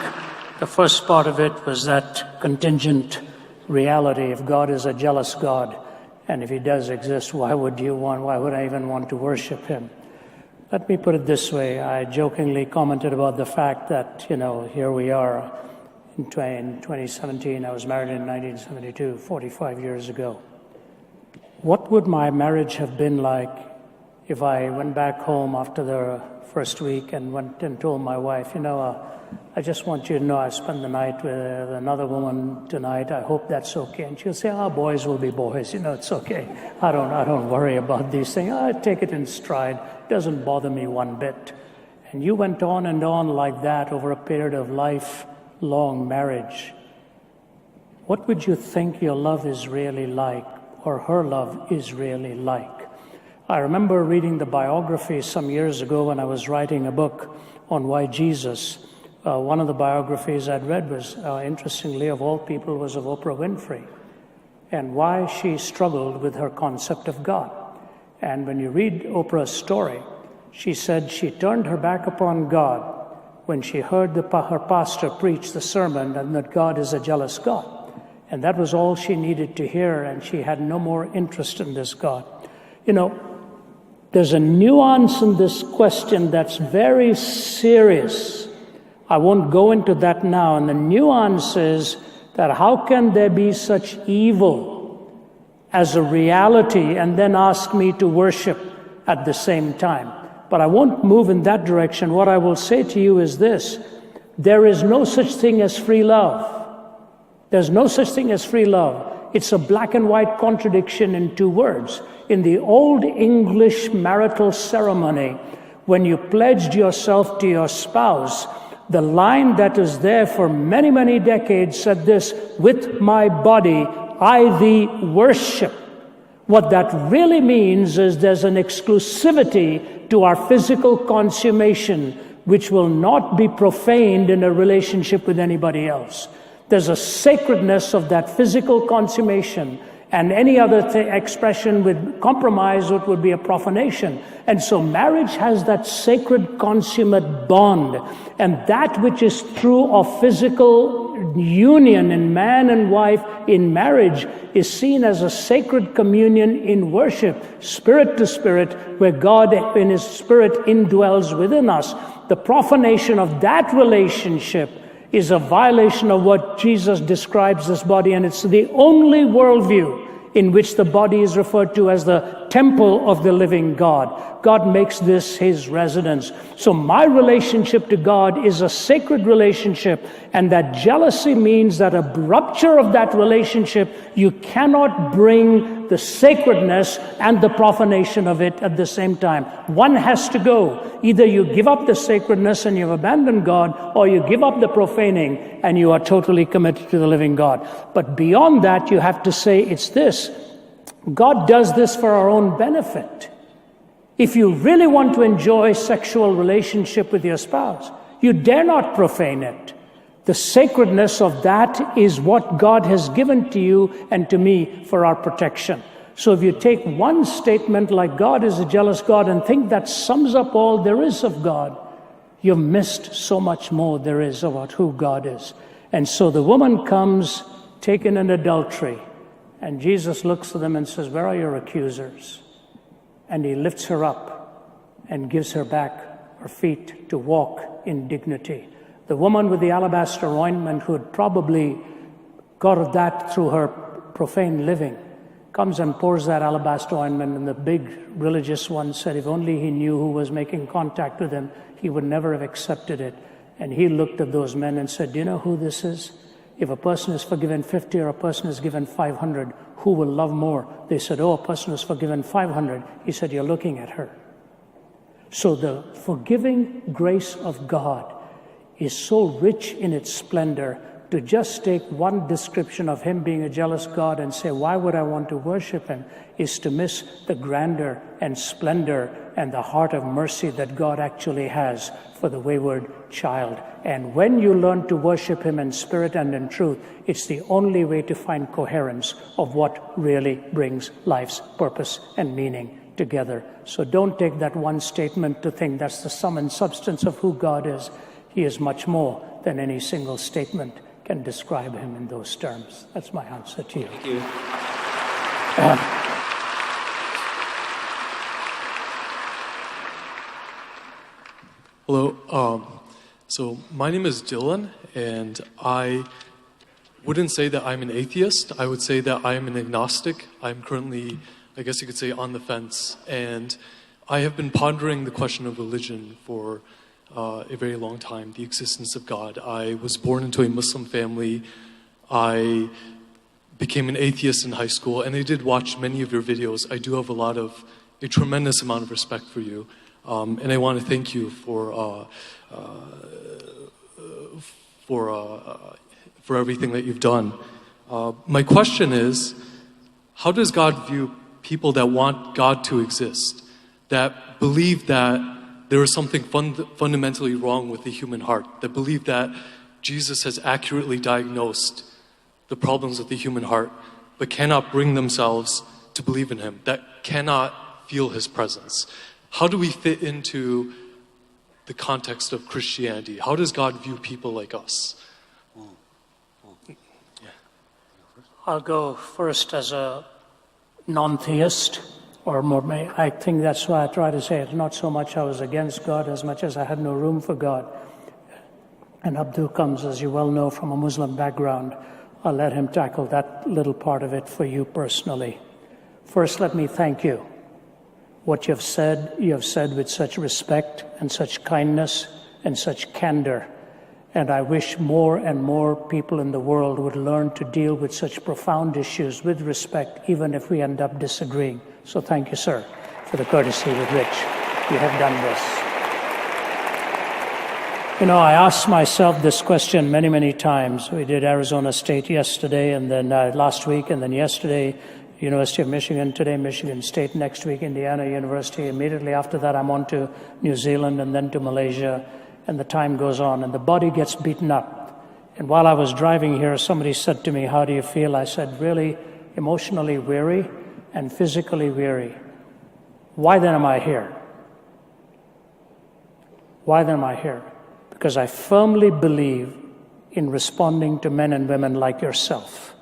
the first part of it was that contingent reality. If God is a jealous God, and if He does exist, why would I even want to worship Him? Let me put it this way. I jokingly commented about the fact that, here we are in 2017. I was married in 1972, 45 years ago. What would my marriage have been like if I went back home after the first week and went and told my wife, I just want you to know I spent the night with another woman tonight. I hope that's okay. And she'll say, boys will be boys. It's okay. I don't worry about these things. I take it in stride. It doesn't bother me one bit. And you went on and on like that over a period of lifelong marriage. What would you think your love is really like, or her love is really like? I remember reading the biography some years ago when I was writing a book on why Jesus. One of the biographies I'd read was, interestingly, of all people, was of Oprah Winfrey, and why she struggled with her concept of God. And when you read Oprah's story, she said she turned her back upon God when she heard her pastor preach the sermon and that God is a jealous God. And that was all she needed to hear, and she had no more interest in this God. You know, there's a nuance in this question that's very serious. I won't go into that now. And the nuance is that how can there be such evil as a reality and then ask me to worship at the same time? But I won't move in that direction. What I will say to you is this: there is no such thing as free love. There's no such thing as free love. It's a black and white contradiction in two words. In the old English marital ceremony, when you pledged yourself to your spouse, the line that is there for many, many decades said this: with my body, I thee worship. What that really means is there's an exclusivity to our physical consummation which will not be profaned in a relationship with anybody else. There's a sacredness of that physical consummation, and any other expression with compromise, it would be a profanation. And so marriage has that sacred consummate bond, and that which is true of physical union in man and wife in marriage is seen as a sacred communion in worship, spirit to spirit, where God in His Spirit indwells within us. The profanation of that relationship is a violation of what Jesus describes this body, and it's the only worldview in which the body is referred to as the temple of the living God. God makes this His residence. So my relationship to God is a sacred relationship, and that jealousy means that a rupture of that relationship, you cannot bring the sacredness and the profanation of it at the same time. One has to go. Either you give up the sacredness and you've abandoned God, or you give up the profaning and you are totally committed to the living God. But beyond that, you have to say it's this: God does this for our own benefit. If you really want to enjoy sexual relationship with your spouse, you dare not profane it. The sacredness of that is what God has given to you and to me for our protection. So if you take one statement like God is a jealous God and think that sums up all there is of God, you've missed so much more there is about who God is. And so the woman comes taken in adultery, and Jesus looks at them and says, "Where are your accusers?" And He lifts her up and gives her back her feet to walk in dignity. The woman with the alabaster ointment, who had probably got that through her profane living, comes and pours that alabaster ointment, and the big religious one said if only he knew who was making contact with him, he would never have accepted it. And He looked at those men and said, "Do you know who this is? If a person is forgiven 50 or a person is given 500, who will love more?" They said, "Oh, a person is forgiven 500. He said, "You're looking at her." So the forgiving grace of God is so rich in its splendor. To just take one description of Him being a jealous God and say, "Why would I want to worship Him?" is to miss the grandeur and splendor and the heart of mercy that God actually has for the wayward child. And when you learn to worship Him in spirit and in truth, it's the only way to find coherence of what really brings life's purpose and meaning together. So don't take that one statement to think that's the sum and substance of who God is. He is much more than any single statement can describe Him in those terms. That's my answer to you.
Thank you.
Hello. So my name is Dylan, and I wouldn't say that I'm an atheist. I would say that I am an agnostic. I'm currently, I guess you could say, on the fence. And I have been pondering the question of religion for a very long time, the existence of God. I was born into a Muslim family. I became an atheist in high school, and I did watch many of your videos. I do have a tremendous amount of respect for you. And I want to thank you for everything that you've done. My question is, how does God view people that want God to exist, that believe that there is something fundamentally wrong with the human heart, that believe that Jesus has accurately diagnosed the problems of the human heart, but cannot bring themselves to believe in him, that cannot feel his presence. How do we fit into the context of Christianity? How does God view people like us?
I'll go first as a non-theist, or more, I think that's why I try to say it. Not so much I was against God as much as I had no room for God. And Abdul comes, as you well know, from a Muslim background. I'll let him tackle that little part of it for you personally. First, let me thank you. What you have said with such respect and such kindness and such candor. And I wish more and more people in the world would learn to deal with such profound issues with respect, even if we end up disagreeing. So thank you, sir, for the courtesy with which you have done this. You know, I asked myself this question many, many times. We did Arizona State yesterday, and then last week, and then yesterday, University of Michigan, today Michigan State, next week Indiana University. Immediately after that, I'm on to New Zealand and then to Malaysia. And the time goes on, and the body gets beaten up. And while I was driving here, somebody said to me, how do you feel? I said, really emotionally weary and physically weary. Why then am I here? Why then am I here? Because I firmly believe in responding to men and women like yourself.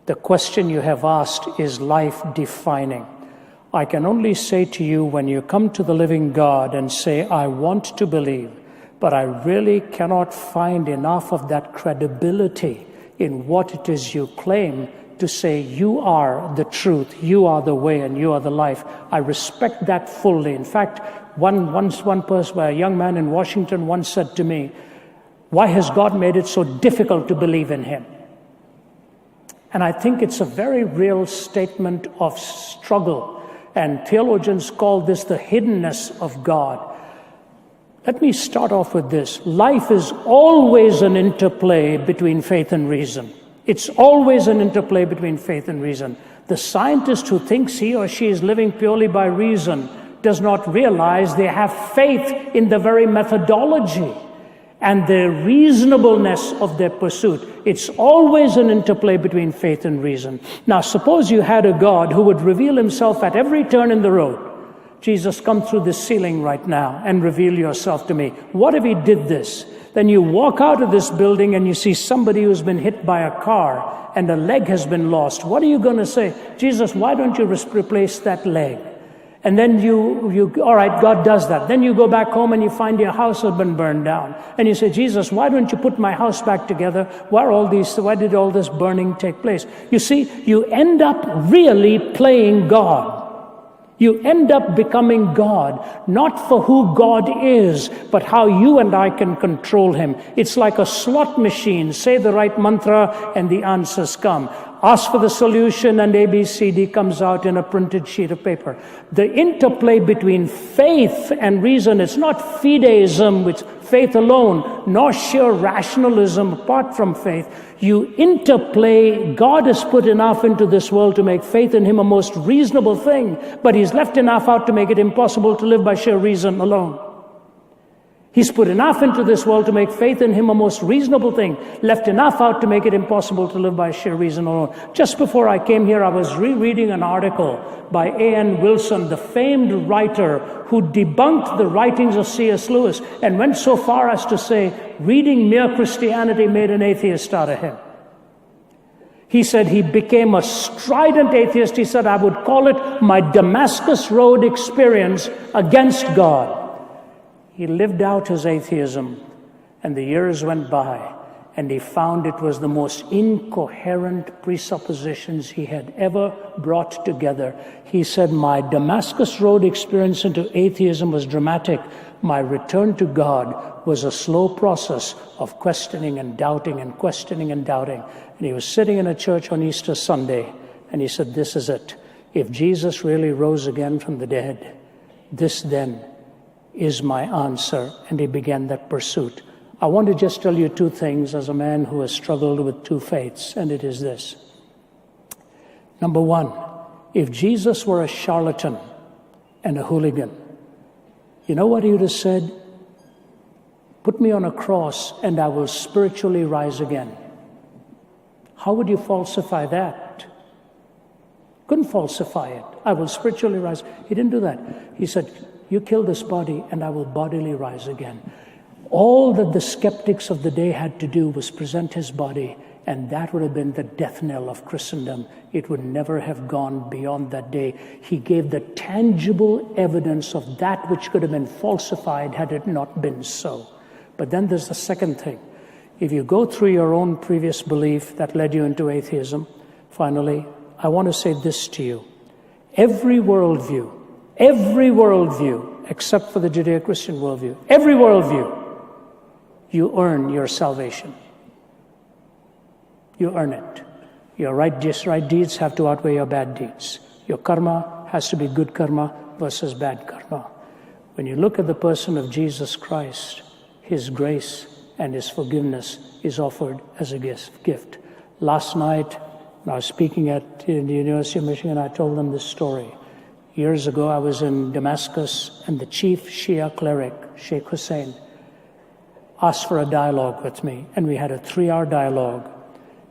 The question you have asked is life-defining. I can only say to you, when you come to the living God and say, I want to believe, but I really cannot find enough of that credibility in what it is you claim to say you are the truth, you are the way, and you are the life. I respect that fully. In fact, one person, a young man in Washington once said to me, why has God made it so difficult to believe in him? And I think it's a very real statement of struggle. And theologians call this the hiddenness of God. Let me start off with this. Life is always an interplay between faith and reason. It's always an interplay between faith and reason. The scientist who thinks he or she is living purely by reason does not realize they have faith in the very methodology and the reasonableness of their pursuit. It's always an interplay between faith and reason. Now, suppose you had a God who would reveal himself at every turn in the road. Jesus, come through this ceiling right now and reveal yourself to me. What if he did this? Then you walk out of this building and you see somebody who's been hit by a car and a leg has been lost. What are you going to say? Jesus, why don't you replace that leg? And then you all right, God does that. Then you go back home and you find your house has been burned down. And you say, Jesus, why don't you put my house back together? Why did all this burning take place? You see, you end up really playing God. You end up becoming God, not for who God is, but how you and I can control him. It's like a slot machine. Say the right mantra and the answers come. Ask for the solution and ABCD comes out in a printed sheet of paper. The interplay between faith and reason, it's not fideism, which faith alone, nor sheer rationalism apart from faith. You interplay. God has put enough into this world to make faith in him a most reasonable thing, but he's left enough out to make it impossible to live by sheer reason alone. He's put enough into this world to make faith in him a most reasonable thing, left enough out to make it impossible to live by sheer reason alone. Just before I came here, I was rereading an article by A.N. Wilson, the famed writer who debunked the writings of C.S. Lewis and went so far as to say, reading Mere Christianity made an atheist out of him. He said he became a strident atheist. He said, I would call it my Damascus Road experience against God. He lived out his atheism, and the years went by, and he found it was the most incoherent presuppositions he had ever brought together. He said, my Damascus Road experience into atheism was dramatic. My return to God was a slow process of questioning and doubting and questioning and doubting. And he was sitting in a church on Easter Sunday, and he said, this is it. If Jesus really rose again from the dead, this then is my answer. And he began that pursuit. I want to just tell you two things as a man who has struggled with two faiths, and it is this. Number one, If Jesus were a charlatan and a hooligan, you know what he would have said? Put me on a cross and I will spiritually rise again. How would you falsify that? Couldn't falsify it. I will spiritually rise. He didn't do that. He said, you kill this body and I will bodily rise again. All that the skeptics of the day had to do was present his body, and that would have been the death knell of Christendom. It would never have gone beyond that day. He gave the tangible evidence of that which could have been falsified had it not been so. But then there's the second thing. If you go through your own previous belief that led you into atheism, finally, I want to say this to you. Every worldview, except for the Judeo-Christian worldview, every worldview, you earn your salvation. You earn it. Your right deeds have to outweigh your bad deeds. Your karma has to be good karma versus bad karma. When you look at the person of Jesus Christ, his grace and his forgiveness is offered as a gift. Last night, when I was speaking at the University of Michigan, I told them this story. Years ago, I was in Damascus, and the chief Shia cleric, Sheikh Hussein, asked for a dialogue with me, and we had a 3-hour dialogue.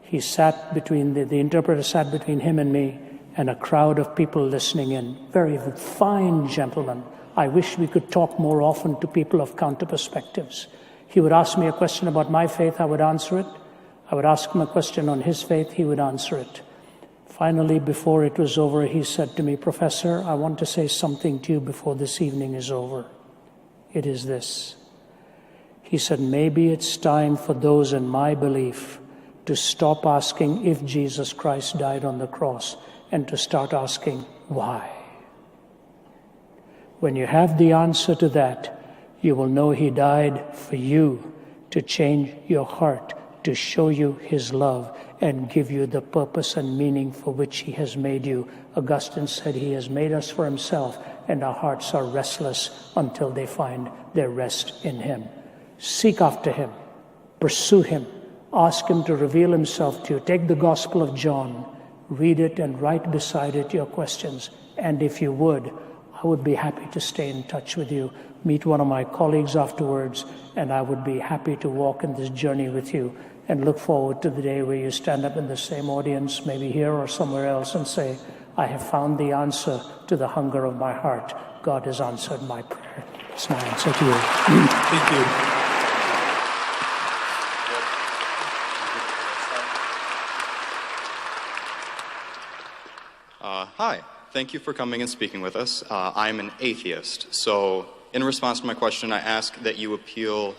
He sat between, the interpreter sat between him and me, and a crowd of people listening in. Very fine gentleman. I wish we could talk more often to people of counter perspectives. He would ask me a question about my faith, I would answer it. I would ask him a question on his faith, he would answer it. Finally, before it was over, he said to me, Professor, I want to say something to you before this evening is over. It is this. He said, maybe it's time for those in my belief to stop asking if Jesus Christ died on the cross and to start asking why. When you have the answer to that, you will know he died for you to change your heart, to show you his love and give you the purpose and meaning for which he has made you. Augustine said he has made us for himself, and our hearts are restless until they find their rest in him. Seek after him, pursue him, ask him to reveal himself to you. Take the Gospel of John, read it and write beside it your questions. And if you would, I would be happy to stay in touch with you. Meet one of my colleagues afterwards, and I would be happy to walk in this journey with you and look forward to the day where you stand up in the same audience, maybe here or somewhere else, and say, I have found the answer to the hunger of my heart. God has answered my prayer. It's my answer to you.
Thank you.
Hi, thank you for coming and speaking with us. I'm an atheist, so in response to my question, I ask that you appeal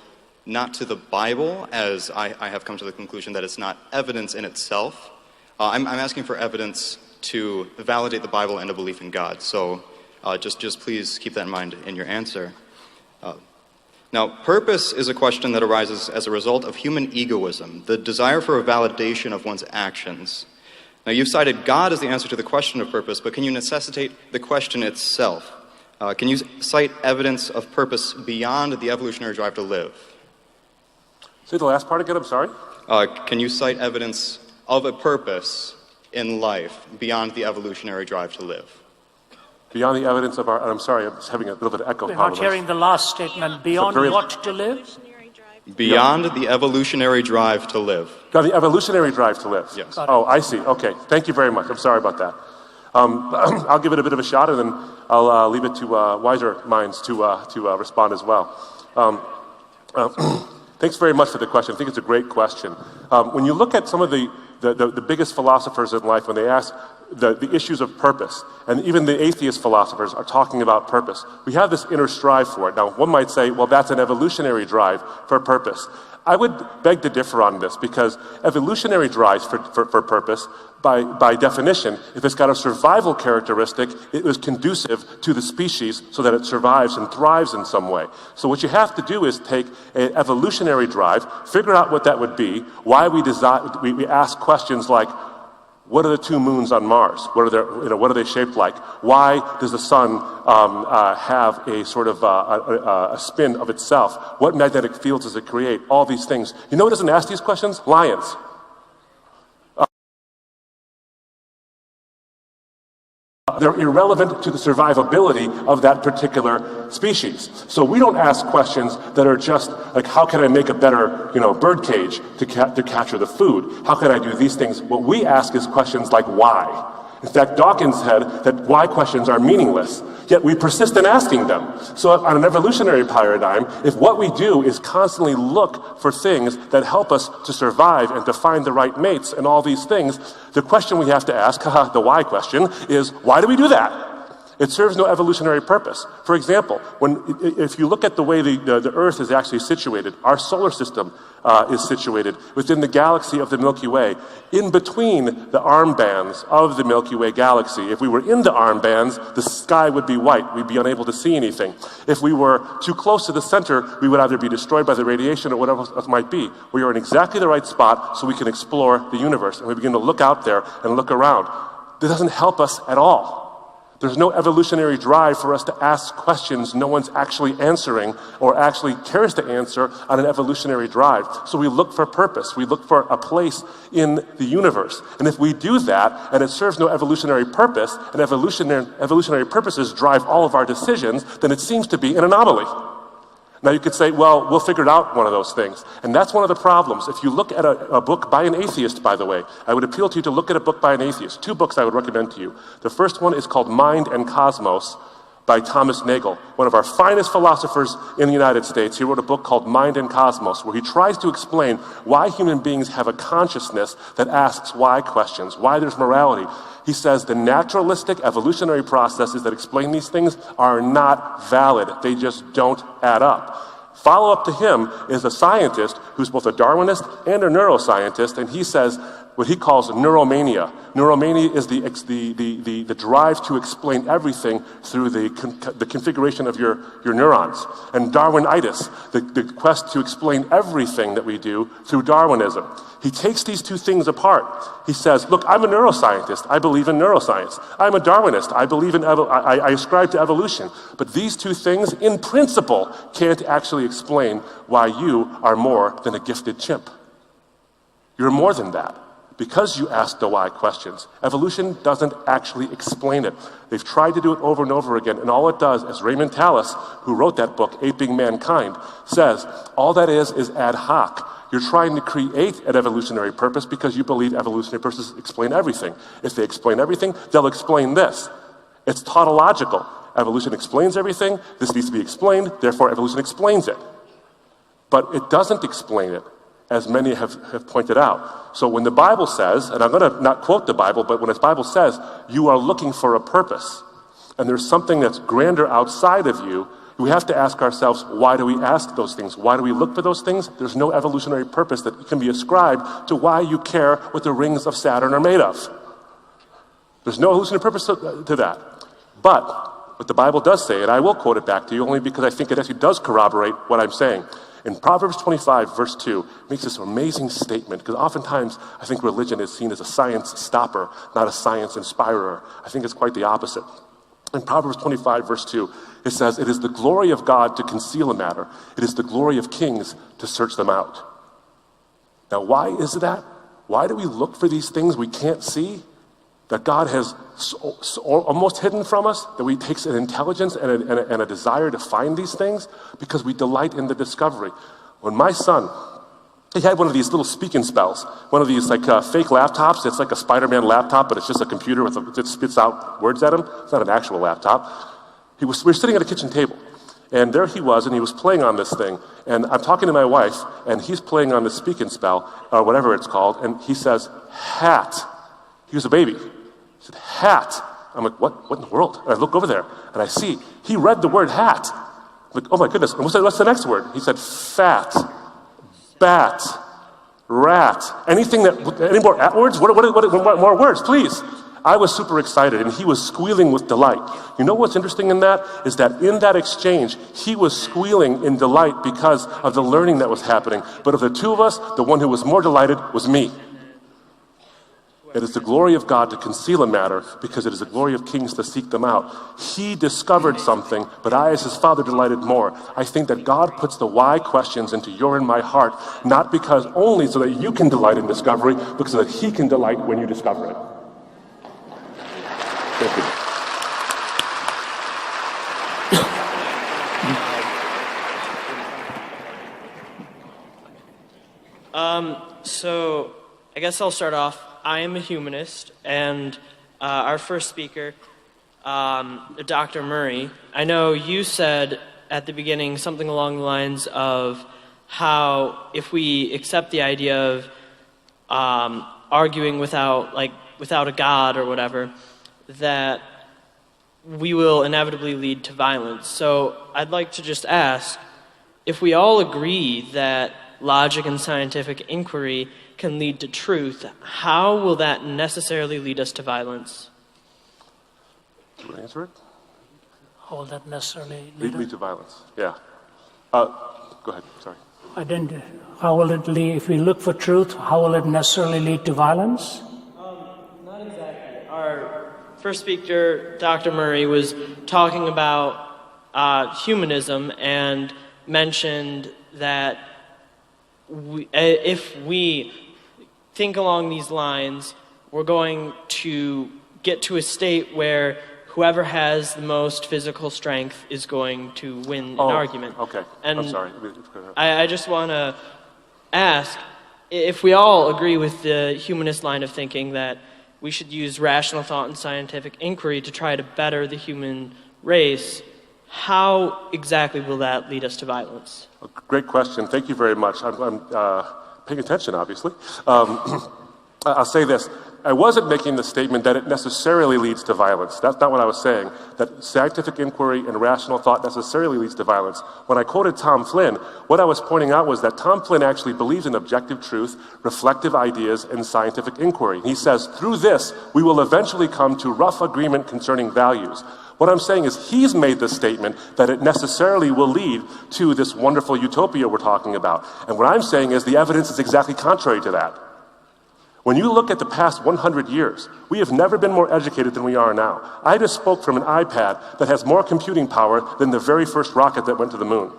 not to the Bible, as I have come to the conclusion that it's not evidence in itself. I'm asking for evidence to validate the Bible and a belief in God, so just please keep that in mind in your answer. Now, purpose is a question that arises as a result of human egoism, the desire for a validation of one's actions. Now, you've cited God as the answer to the question of purpose, but can you necessitate the question itself? Can you cite evidence of purpose beyond the evolutionary drive to live?
Say the last part again, I'm sorry?
Can you cite evidence of a purpose in life beyond the evolutionary drive to live?
Beyond the evidence of our, I'm sorry, I'm just having a little bit of echo
We're
problem.
not hearing the last statement. Beyond what to live?
Beyond the evolutionary drive to live.
Beyond the evolutionary drive to live?
Yes.
Oh, I see. Okay. Thank you very much. I'm sorry about that. I'll give it a bit of a shot, and then I'll leave it to wiser minds to respond as well. Thanks very much for the question. I think it's a great question. When you look at some of the biggest philosophers in life, when they ask the issues of purpose, and even the atheist philosophers are talking about purpose, we have this inner strive for it. Now, one might say, well, that's an evolutionary drive for purpose. I would beg to differ on this, because evolutionary drives for purpose, by definition, if it's got a survival characteristic, it was conducive to the species so that it survives and thrives in some way. So what you have to do is take an evolutionary drive, figure out what that would be, why we ask questions like, what are the two moons on Mars? What are they shaped like? Why does the sun have a sort of a spin of itself? What magnetic fields does it create? All these things. You know who doesn't ask these questions? Lions. they're irrelevant to the survivability of that particular species. So we don't ask questions that are just like, how can I make a better, bird cage to capture the food? How can I do these things? What we ask is questions like why. In fact, Dawkins said that why questions are meaningless, yet we persist in asking them. So on an evolutionary paradigm, if what we do is constantly look for things that help us to survive and to find the right mates and all these things, the question we have to ask, the why question, is why do we do that? It serves no evolutionary purpose. For example, if you look at the way the Earth is actually situated, our solar system is situated within the galaxy of the Milky Way, in between the armbands of the Milky Way galaxy. If we were in the armbands, the sky would be white. We'd be unable to see anything. If we were too close to the center, we would either be destroyed by the radiation or whatever else might be. We are in exactly the right spot so we can explore the universe, and we begin to look out there and look around. This doesn't help us at all. There's no evolutionary drive for us to ask questions no one's actually answering or actually cares to answer on an evolutionary drive. So we look for purpose. We look for a place in the universe. And if we do that, and it serves no evolutionary purpose, and evolutionary purposes drive all of our decisions, then it seems to be an anomaly. Now you could say, well, we'll figure it out, one of those things. And that's one of the problems. If you look at a book by an atheist, by the way, I would appeal to you to look at a book by an atheist. 2 books I would recommend to you. The first one is called Mind and Cosmos by Thomas Nagel, one of our finest philosophers in the United States. He wrote a book called Mind and Cosmos, where he tries to explain why human beings have a consciousness that asks why questions, why there's morality. He says the naturalistic evolutionary processes that explain these things are not valid. They just don't add up. Follow up to him is a scientist who's both a Darwinist and a neuroscientist, and he says what he calls neuromania. Neuromania is the drive to explain everything through the configuration of your neurons. And Darwinitis, the quest to explain everything that we do through Darwinism. He takes these 2 things apart. He says, look, I'm a neuroscientist. I believe in neuroscience. I'm a Darwinist. I believe in I ascribe to evolution. But these 2 things, in principle, can't actually explain why you are more than a gifted chimp. You're more than that. Because you ask the why questions. Evolution doesn't actually explain it. They've tried to do it over and over again, and all it does, as Raymond Tallis, who wrote that book, Aping Mankind, says, all that is ad hoc. You're trying to create an evolutionary purpose because you believe evolutionary purposes explain everything. If they explain everything, they'll explain this. It's tautological. Evolution explains everything, this needs to be explained, therefore evolution explains it. But it doesn't explain it, as many have pointed out. So when the Bible says, and I'm going to not quote the Bible, but when the Bible says, you are looking for a purpose, and there's something that's grander outside of you, we have to ask ourselves, why do we ask those things? Why do we look for those things? There's no evolutionary purpose that can be ascribed to why you care what the rings of Saturn are made of. There's no evolutionary purpose to that. But what the Bible does say, and I will quote it back to you only because I think it actually does corroborate what I'm saying. In Proverbs 25, verse 2, makes this amazing statement, because oftentimes I think religion is seen as a science stopper, not a science inspirer. I think it's quite the opposite. In Proverbs 25, verse 2, it says, it is the glory of God to conceal a matter. It is the glory of kings to search them out. Now, why is that? Why do we look for these things we can't see, that God has almost hidden from us, that we takes an intelligence and a desire to find these things? Because we delight in the discovery. When my son, he had one of these little speaking spells, one of these fake laptops. It's like a Spider-Man laptop, but it's just a computer that spits out words at him. It's not an actual laptop. We were sitting at a kitchen table, and there he was, and he was playing on this thing. And I'm talking to my wife, and he's playing on the speaking spell, or whatever it's called, and he says, hat. He was a baby. He said, hat. I'm like, what in the world? And I look over there, and I see, he read the word hat. I'm like, oh my goodness. And what's the next word? He said, fat, bat, rat. Any more at words? What more words, please? I was super excited, and he was squealing with delight. You know what's interesting in that? Is that in that exchange, he was squealing in delight because of the learning that was happening. But of the 2 of us, the one who was more delighted was me. It is the glory of God to conceal a matter, because it is the glory of kings to seek them out. He discovered something, but I, as his father, delighted more. I think that God puts the why questions into your and my heart, not because only so that you can delight in discovery, but so that he can delight when you discover it. Thank you.
So I guess I'll start off. I am a humanist, and our first speaker, Dr. Murray, I know you said at the beginning something along the lines of how if we accept the idea of arguing without a God or whatever, that we will inevitably lead to violence. So I'd like to just ask, if we all agree that logic and scientific inquiry can lead to truth, how will that necessarily lead us to violence?
Do you want to answer it?
How will that necessarily
Lead to violence, yeah. Go ahead, sorry.
I didn't. How will it lead, if we look for truth, how will it necessarily lead to violence?
Not exactly. Our first speaker, Dr. Murray, was talking about humanism and mentioned that if we think along these lines, we're going to get to a state where whoever has the most physical strength is going to win an argument.
Okay,
And
I'm sorry.
I just want to ask, if we all agree with the humanist line of thinking that we should use rational thought and scientific inquiry to try to better the human race, how exactly will that lead us to violence?
Great question. Thank you very much. I'm paying attention, obviously. I'll say this. I wasn't making the statement that it necessarily leads to violence. That's not what I was saying, that scientific inquiry and rational thought necessarily leads to violence. When I quoted Tom Flynn, what I was pointing out was that Tom Flynn actually believes in objective truth, reflective ideas, and scientific inquiry. He says, through this, we will eventually come to rough agreement concerning values. What I'm saying is he's made the statement that it necessarily will lead to this wonderful utopia we're talking about. And what I'm saying is the evidence is exactly contrary to that. When you look at the past 100 years, we have never been more educated than we are now. I just spoke from an iPad that has more computing power than the very first rocket that went to the moon.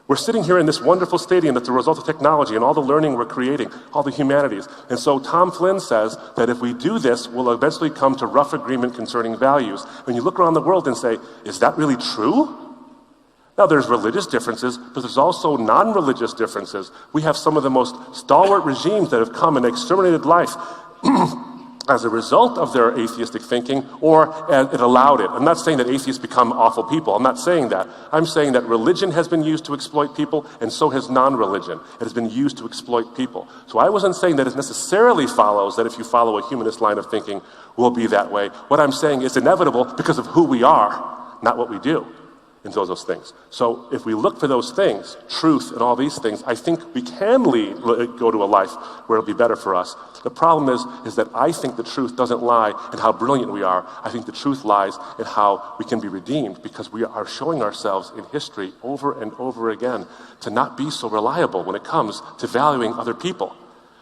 We're sitting here in this wonderful stadium that's a result of technology and all the learning we're creating, all the humanities. And so Tom Flynn says that if we do this, we'll eventually come to rough agreement concerning values. When you look around the world and say, is that really true? Now, there's religious differences, but there's also non-religious differences. We have some of the most stalwart regimes that have come and exterminated life as a result of their atheistic thinking, or it allowed it. I'm not saying that atheists become awful people. I'm not saying that. I'm saying that religion has been used to exploit people, and so has non-religion. It has been used to exploit people. So I wasn't saying that it necessarily follows that if you follow a humanist line of thinking, we'll be that way. What I'm saying is inevitable because of who we are, not what we do. Into those things. So if we look for those things, truth and all these things, I think we can go to a life where it'll be better for us. The problem is that I think the truth doesn't lie in how brilliant we are. I think the truth lies in how we can be redeemed, because we are showing ourselves in history over and over again to not be so reliable when it comes to valuing other people.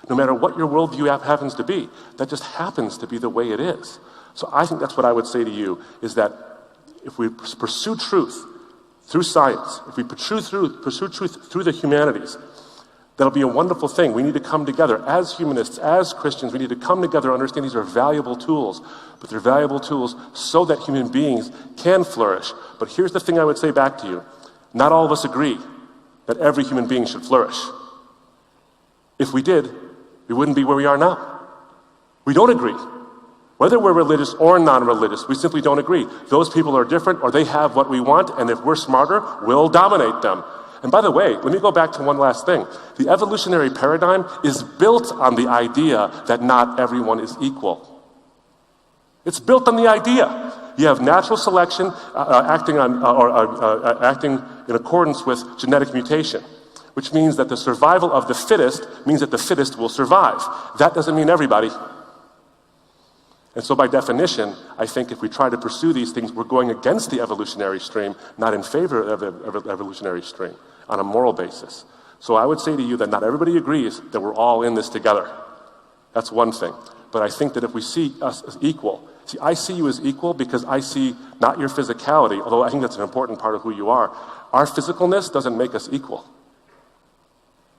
No matter what your worldview happens to be, that just happens to be the way it is. So I think that's what I would say to you, is that if we pursue truth through science, if we pursue truth through the humanities, that'll be a wonderful thing. We need to come together as humanists, as Christians. We need to come together, understand these are valuable tools, but they're valuable tools so that human beings can flourish. But here's the thing I would say back to you. Not all of us agree that every human being should flourish. If we did, we wouldn't be where we are now. We don't agree. Whether we're religious or non-religious, we simply don't agree. Those people are different, or they have what we want, and if we're smarter, we'll dominate them. And by the way, let me go back to one last thing. The evolutionary paradigm is built on the idea that not everyone is equal. It's built on the idea. You have natural selection acting in accordance with genetic mutation, which means that the survival of the fittest means that the fittest will survive. That doesn't mean everybody. And so by definition, I think if we try to pursue these things, we're going against the evolutionary stream, not in favor of the evolutionary stream, on a moral basis. So I would say to you that not everybody agrees that we're all in this together. That's one thing. But I think that if we see us as equal, I see you as equal because I see not your physicality, although I think that's an important part of who you are. Our physicalness doesn't make us equal.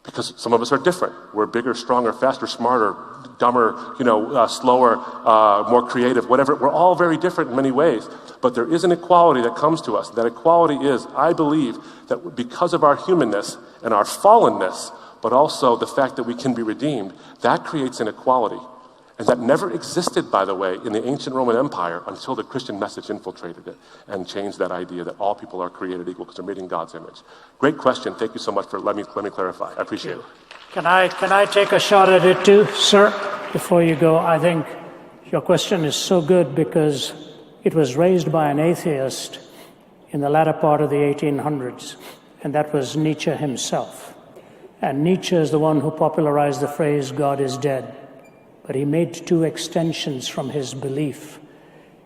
Because some of us are different. We're bigger, stronger, faster, smarter, dumber, slower, more creative, whatever. We're all very different in many ways. But there is an equality that comes to us. That equality is, I believe, that because of our humanness and our fallenness, but also the fact that we can be redeemed, that creates inequality. And that never existed, by the way, in the ancient Roman Empire until the Christian message infiltrated it and changed that idea that all people are created equal because they're made in God's image. Great question. Thank you so much for let me clarify. I appreciate it.
Can I take a shot at it too, sir? Before you go, I think your question is so good because it was raised by an atheist in the latter part of the 1800s, and that was Nietzsche himself. And Nietzsche is the one who popularized the phrase, God is dead. But he made two extensions from his belief.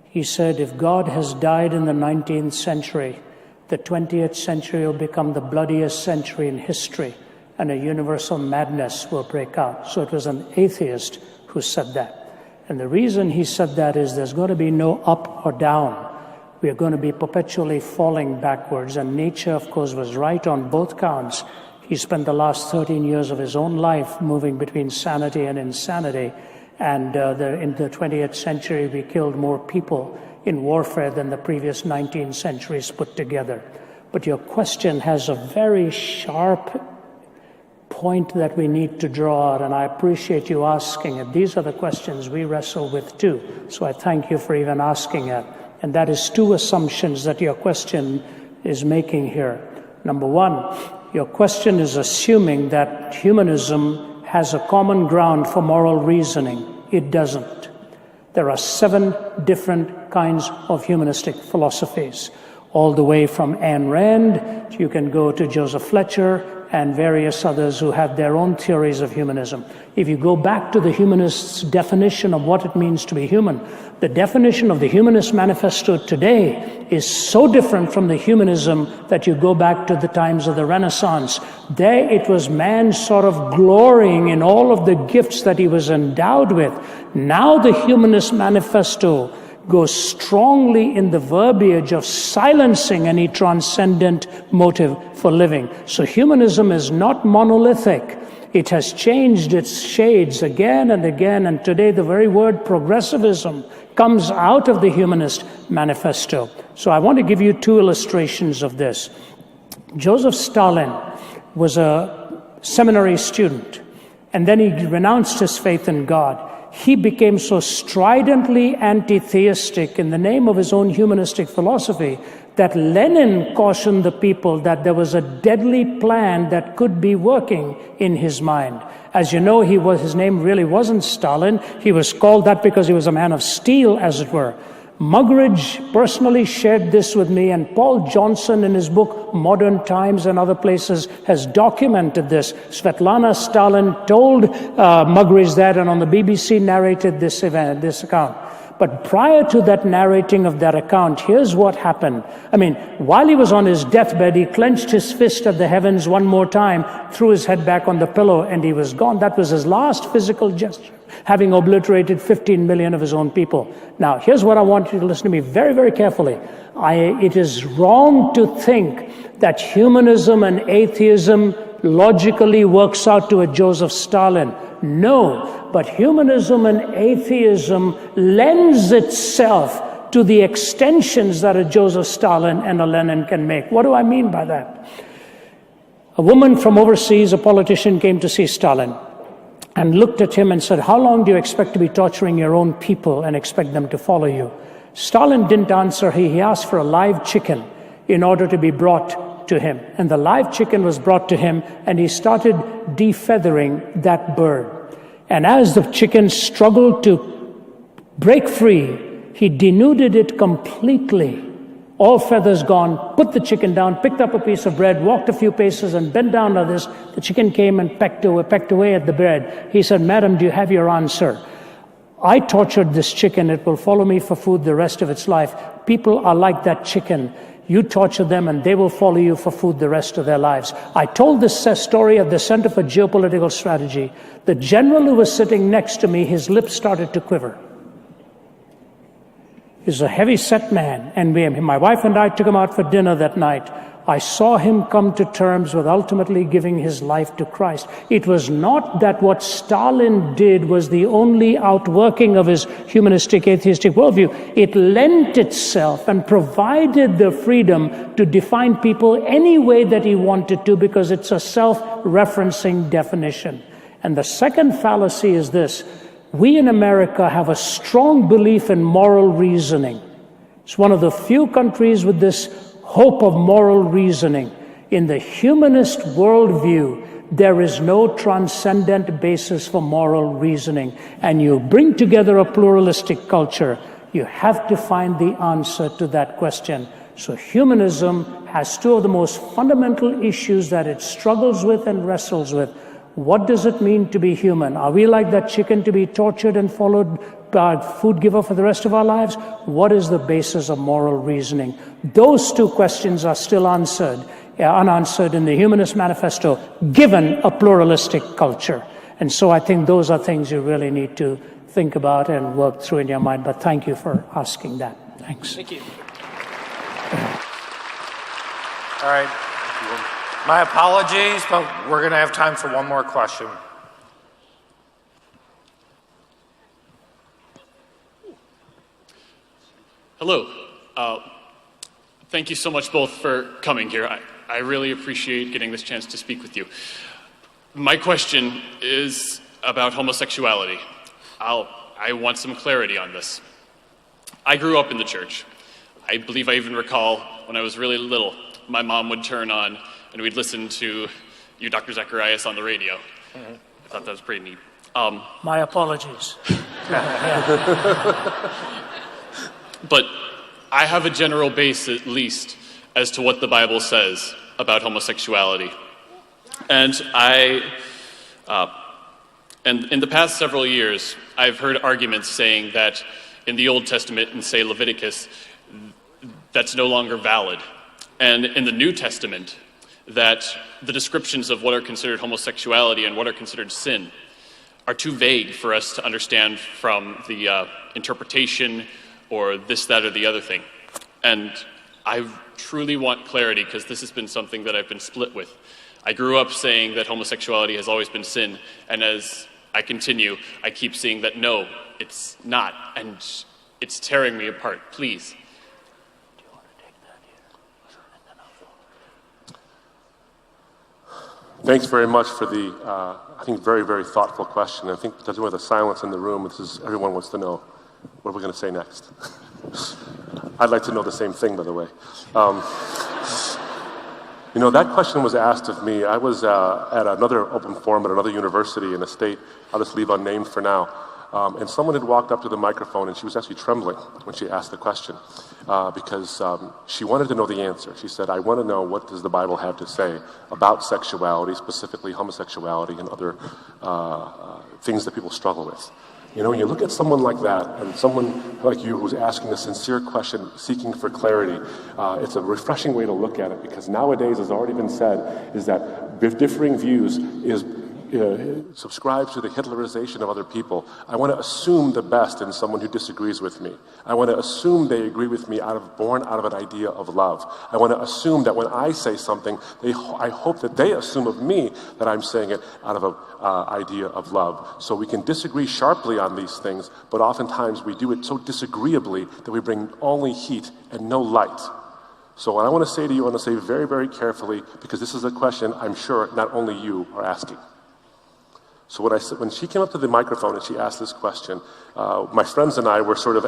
He said, if God has died in the 19th century, the 20th century will become the bloodiest century in history, and a universal madness will break out. So it was an atheist who said that. And the reason he said that is there's going to be no up or down. We are going to be perpetually falling backwards. And Nietzsche, of course, was right on both counts. He spent the last 13 years of his own life moving between sanity and insanity. And in the 20th century, we killed more people in warfare than the previous 19 centuries put together. But your question has a very sharp point that we need to draw out, and I appreciate you asking it. These are the questions we wrestle with too. So I thank you for even asking it. And that is two assumptions that your question is making here. Number one, your question is assuming that humanism has a common ground for moral reasoning. It doesn't. There are 7 different kinds of humanistic philosophies, all the way from Ayn Rand, you can go to Joseph Fletcher, and various others who have their own theories of humanism. If you go back to the humanists' definition of what it means to be human, the definition of the Humanist Manifesto today is so different from the humanism that you go back to the times of the Renaissance. There it was man sort of glorying in all of the gifts that he was endowed with. Now the Humanist Manifesto goes strongly in the verbiage of silencing any transcendent motive for living. So humanism is not monolithic. It has changed its shades again and again, and today the very word progressivism comes out of the Humanist Manifesto. So I want to give you 2 illustrations of this. Joseph Stalin was a seminary student, and then he renounced his faith in God. He became so stridently anti-theistic in the name of his own humanistic philosophy that Lenin cautioned the people that there was a deadly plan that could be working in his mind. As you know, his name really wasn't Stalin. He was called that because he was a man of steel, as it were. Muggeridge personally shared this with me, and Paul Johnson in his book Modern Times and other places has documented this. Svetlana Stalin told Muggeridge that, and on the BBC narrated this account. But prior to that narrating of that account, here's what happened. I mean, while he was on his deathbed, he clenched his fist at the heavens one more time, threw his head back on the pillow, and he was gone. That was his last physical gesture, having obliterated 15 million of his own people. Now, here's what I want you to listen to me very, very carefully. It is wrong to think that humanism and atheism logically works out to a Joseph Stalin. No, but humanism and atheism lends itself to the extensions that a Joseph Stalin and a Lenin can make. What do I mean by that? A woman from overseas, a politician, came to see Stalin and looked at him and said, how long do you expect to be torturing your own people and expect them to follow you? Stalin didn't answer. He asked for a live chicken in order to be brought to him. And the live chicken was brought to him, and he started defeathering that bird. And as the chicken struggled to break free, he denuded it completely. All feathers gone, put the chicken down, picked up a piece of bread, walked a few paces, and bent down to this. The chicken came and pecked away at the bread. He said, "Madam, do you have your answer? I tortured this chicken. It will follow me for food the rest of its life. People are like that chicken. You torture them and they will follow you for food the rest of their lives." I told this story at the Center for Geopolitical Strategy. The general who was sitting next to me, his lips started to quiver. He's a heavy-set man, and my wife and I took him out for dinner that night. I saw him come to terms with ultimately giving his life to Christ. It was not that what Stalin did was the only outworking of his humanistic, atheistic worldview. It lent itself and provided the freedom to define people any way that he wanted to, because it's a self-referencing definition. And the second fallacy is this: we in America have a strong belief in moral reasoning. It's one of the few countries with this hope of moral reasoning. In the humanist worldview, there is no transcendent basis for moral reasoning. And you bring together a pluralistic culture, you have to find the answer to that question. So humanism has two of the most fundamental issues that it struggles with and wrestles with. What does it mean to be human? Are we like that chicken to be tortured and followed by food giver for the rest of our lives? What is the basis of moral reasoning? Those two questions are still unanswered in the Humanist Manifesto, given a pluralistic culture. And so I think those are things you really need to think about and work through in your mind. But thank you for asking that. Thanks.
Thank you.
All right. My apologies, but we're going to have time for one more question.
Hello. Thank you so much both for coming here. I really appreciate getting this chance to speak with you. My question is about homosexuality. I want some clarity on this. I grew up in the church. I believe I even recall when I was really little, my mom would turn on and we'd listen to you, Dr. Zacharias, on the radio. Mm-hmm. I thought that was pretty neat.
My apologies.
But I have a general base, at least, as to what the Bible says about homosexuality. And and in the past several years, I've heard arguments saying that in the Old Testament, in, say, Leviticus, that's no longer valid. And in the New Testament, that the descriptions of what are considered homosexuality and what are considered sin are too vague for us to understand from the interpretation or this, that, or the other thing. And I truly want clarity, because this has been something that I've been split with. I grew up saying that homosexuality has always been sin, and as I continue, I keep seeing that no, it's not, and it's tearing me apart. Please.
Thanks very much for the, I think, very, very thoughtful question. I think judging by the silence in the room, everyone wants to know, what are we going to say next? I'd like to know the same thing, by the way. You know, that question was asked of me. I was at another open forum at another university in a state I'll just leave unnamed for now. And someone had walked up to the microphone, and she was actually trembling when she asked the question because she wanted to know the answer. She said, I want to know, what does the Bible have to say about sexuality, specifically homosexuality and other things that people struggle with. You know, when you look at someone like that, and someone like you who's asking a sincere question, seeking for clarity, it's a refreshing way to look at it, because nowadays, as already been said, is that differing views subscribes to the Hitlerization of other people. I want to assume the best in someone who disagrees with me. I want to assume they agree with me born out of an idea of love. I want to assume that when I say something, I hope that they assume of me that I'm saying it out of an idea of love. So we can disagree sharply on these things, but oftentimes we do it so disagreeably that we bring only heat and no light. So what I want to say to you, I want to say very, very carefully, because this is a question I'm sure not only you are asking. So when she came up to the microphone and she asked this question, my friends and I were sort of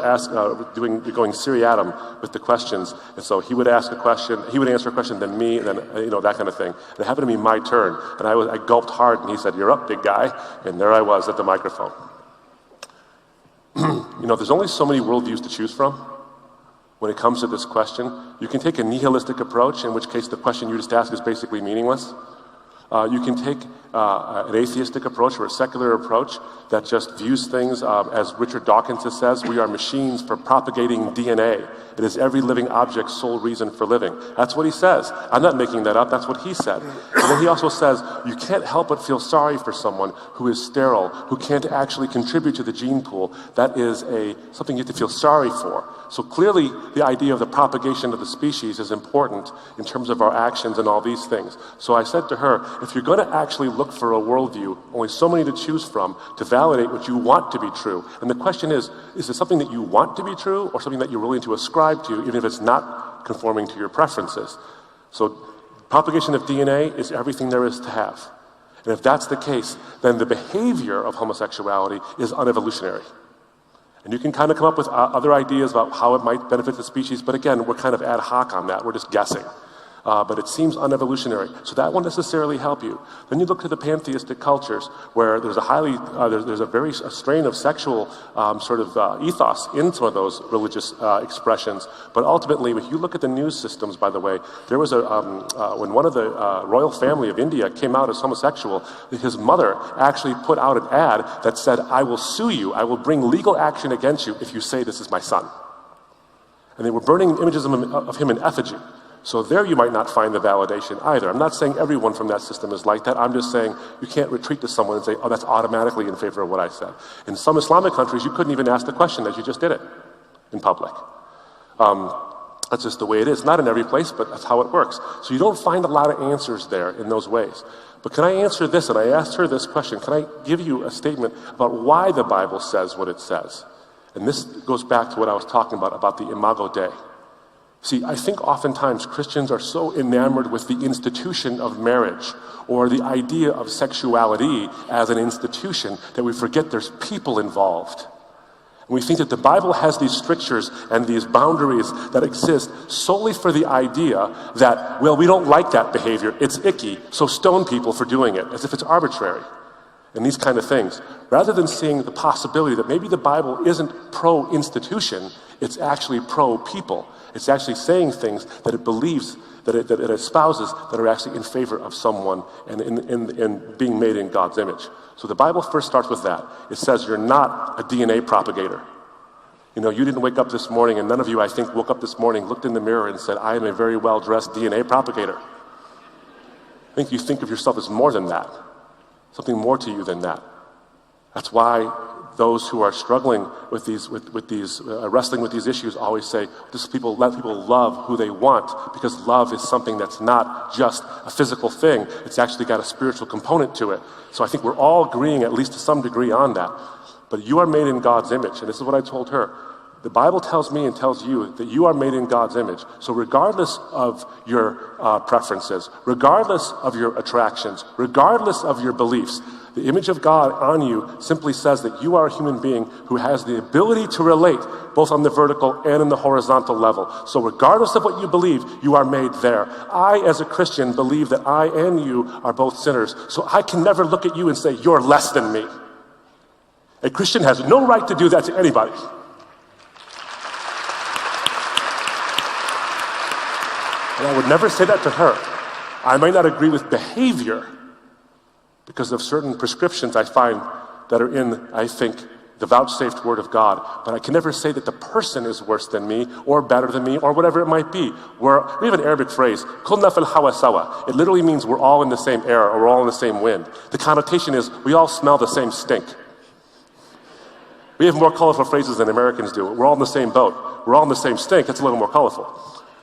going seriatim with the questions. And so he would ask a question, he would answer a question, then me, and then that kind of thing. And it happened to be my turn, and I gulped hard, and he said, "You're up, big guy," and there I was at the microphone. There's only so many worldviews to choose from when it comes to this question. You can take a nihilistic approach, in which case the question you just asked is basically meaningless. You can take an atheistic approach or a secular approach that just views things, as Richard Dawkins says, we are machines for propagating DNA. It is every living object's sole reason for living. That's what he says. I'm not making that up. That's what he said. And then he also says, you can't help but feel sorry for someone who is sterile, who can't actually contribute to the gene pool. That is something you have to feel sorry for. So clearly, the idea of the propagation of the species is important in terms of our actions and all these things. So I said to her, if you're going to actually look for a worldview, only so many to choose from, to validate what you want to be true. And the question is it something that you want to be true or something that you're willing to ascribe to, even if it's not conforming to your preferences? So propagation of DNA is everything there is to have. And if that's the case, then the behavior of homosexuality is unevolutionary. And you can kind of come up with other ideas about how it might benefit the species, but again, we're kind of ad hoc on that. We're just guessing. But it seems unevolutionary. So that won't necessarily help you. Then you look to the pantheistic cultures where there's a strain of sexual ethos in some of those religious expressions. But ultimately, if you look at the news systems, by the way, there was when one of the royal family of India came out as homosexual, his mother actually put out an ad that said, I will sue you, I will bring legal action against you if you say this is my son. And they were burning images of him in effigy. So there you might not find the validation either. I'm not saying everyone from that system is like that. I'm just saying you can't retreat to someone and say, oh, that's automatically in favor of what I said. In some Islamic countries, you couldn't even ask the question as you just did it in public. That's just the way it is. Not in every place, but that's how it works. So you don't find a lot of answers there in those ways. But can I answer this? And I asked her this question. Can I give you a statement about why the Bible says what it says? And this goes back to what I was talking about the Imago Dei. See, I think oftentimes Christians are so enamored with the institution of marriage or the idea of sexuality as an institution that we forget there's people involved. And we think that the Bible has these strictures and these boundaries that exist solely for the idea that, well, we don't like that behavior, it's icky, so stone people for doing it, as if it's arbitrary. And these kind of things, rather than seeing the possibility that maybe the Bible isn't pro-institution, it's actually pro-people. It's actually saying things that it believes, that it espouses, that are actually in favor of someone and in being made in God's image. So the Bible first starts with that. It says you're not a DNA propagator. You know, you didn't wake up this morning, and none of you, I think, woke up this morning, looked in the mirror and said, I am a very well-dressed DNA propagator. I think you think of yourself as more than that. Something more to you than that. That's why those who are struggling with these, wrestling with these issues always say, let people love who they want, because love is something that's not just a physical thing. It's actually got a spiritual component to it. So I think we're all agreeing, at least to some degree, on that. But you are made in God's image, and this is what I told her. The Bible tells me and tells you that you are made in God's image. So regardless of your preferences, regardless of your attractions, regardless of your beliefs, the image of God on you simply says that you are a human being who has the ability to relate both on the vertical and in the horizontal level. So regardless of what you believe, you are made there. I, as a Christian, believe that I and you are both sinners. So I can never look at you and say, you're less than me. A Christian has no right to do that to anybody. And I would never say that to her. I might not agree with behavior because of certain prescriptions I find that are in, I think, the vouchsafed word of God. But I can never say that the person is worse than me or better than me or whatever it might be. We have an Arabic phrase, kulna fil hawa sawa. It literally means we're all in the same air or we're all in the same wind. The connotation is we all smell the same stink. We have more colorful phrases than Americans do. We're all in the same boat. We're all in the same stink. That's a little more colorful.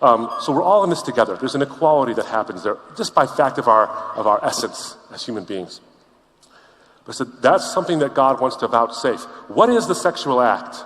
So we're all in this together. There's an equality that happens there just by fact of our essence as human beings. But so that's something that God wants to vouchsafe. What is the sexual act?